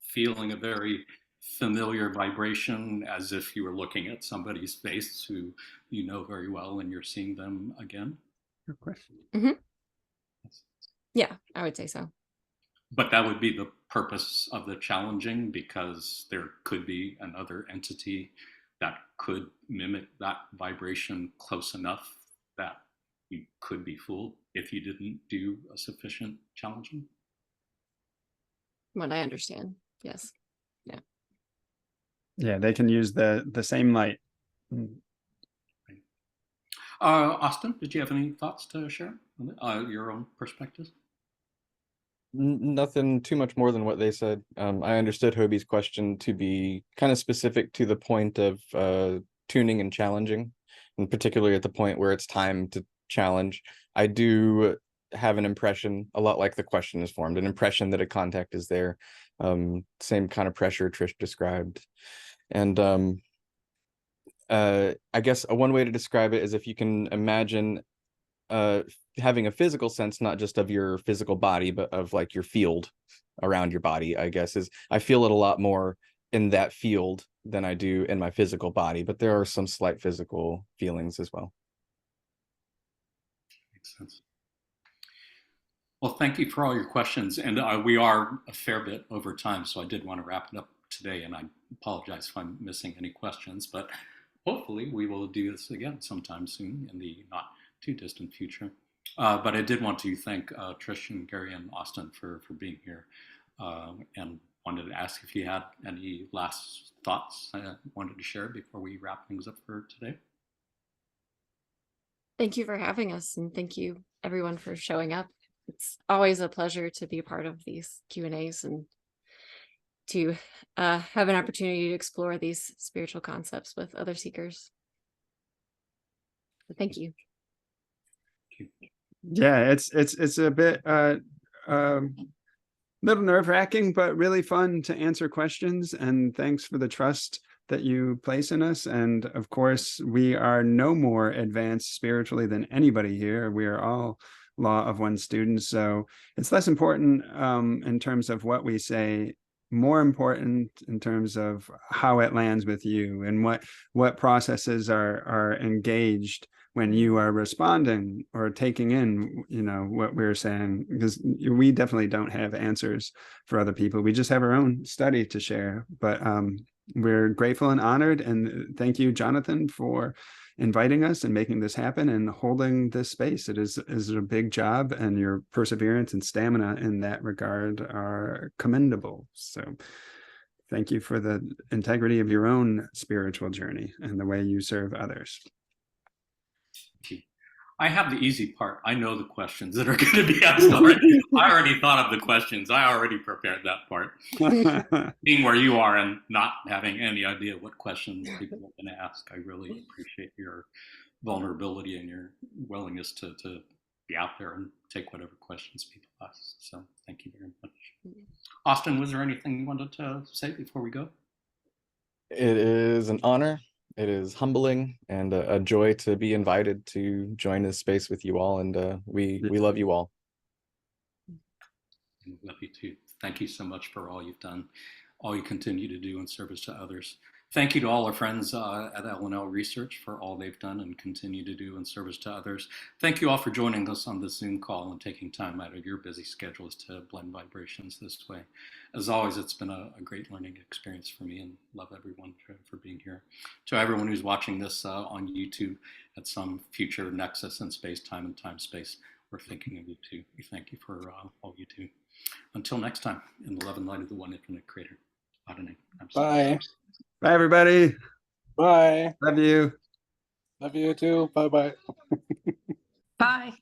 feeling a very familiar vibration, as if you were looking at somebody's face who you know very well and you're seeing them again? Good question. Mm-hmm. Yeah, I would say so. But that would be the purpose of the challenging, because there could be another entity that could mimic that vibration close enough that you could be fooled if you didn't do a sufficient challenging. What I understand, yes. Yeah. Yeah, they can use the same light. Austin, did you have any thoughts to share on your own perspectives? Nothing too much more than what they said. I understood Hobie's question to be kind of specific to the point of tuning and challenging, and particularly at the point where it's time to challenge. I do have an impression, a lot like the question is formed, an impression that a contact is there. Same kind of pressure Trish described. And I guess one way to describe it is if you can imagine having a physical sense, not just of your physical body, but of like your field around your body, I guess, is I feel it a lot more in that field than I do in my physical body, but there are some slight physical feelings as well. Makes sense. Well, thank you for all your questions. And we are a fair bit over time, so I did want to wrap it up today, and I apologize if I'm missing any questions, but hopefully we will do this again sometime soon in the not too distant future. But I did want to thank Trish and Gary and Austin for being here, and wanted to ask if you had any last thoughts I wanted to share before we wrap things up for today. Thank you for having us, and thank you everyone for showing up. It's always a pleasure to be a part of these Q&As and to have an opportunity to explore these spiritual concepts with other seekers. So thank you. Yeah, it's a bit little nerve-wracking, but really fun to answer questions, and thanks for the trust that you place in us. And of course, we are no more advanced spiritually than anybody here. We are all Law of One students, so it's less important in terms of what we say, more important in terms of how it lands with you and what processes are engaged when you are responding or taking in, what we're saying, because we definitely don't have answers for other people. We just have our own study to share. But we're grateful and honored, and thank you, Jonathan, for inviting us and making this happen and holding this space. It is a big job, and your perseverance and stamina in that regard are commendable. So thank you for the integrity of your own spiritual journey and the way you serve others. I have the easy part. I know the questions that are going to be asked already. I already thought of the questions. I already prepared that part. Being where you are and not having any idea what questions people are going to ask, I really appreciate your vulnerability and your willingness to be out there and take whatever questions people ask. So thank you very much. Austin, was there anything you wanted to say before we go? It is an honor. It is humbling and a joy to be invited to join this space with you all. And we love you all. We love you too. Thank you so much for all you've done, all you continue to do in service to others. Thank you to all our friends at LNL Research for all they've done and continue to do in service to others. Thank you all for joining us on this Zoom call and taking time out of your busy schedules to blend vibrations this way. As always, it's been a great learning experience for me, and love everyone for being here. To everyone who's watching this on YouTube at some future nexus in space, time and time space, we're thinking of you too. We thank you for all you do. Until next time, in the love and light of the One Infinite Creator. Bye. Bye, everybody. Bye. Love you. Love you too. Bye-bye. Bye.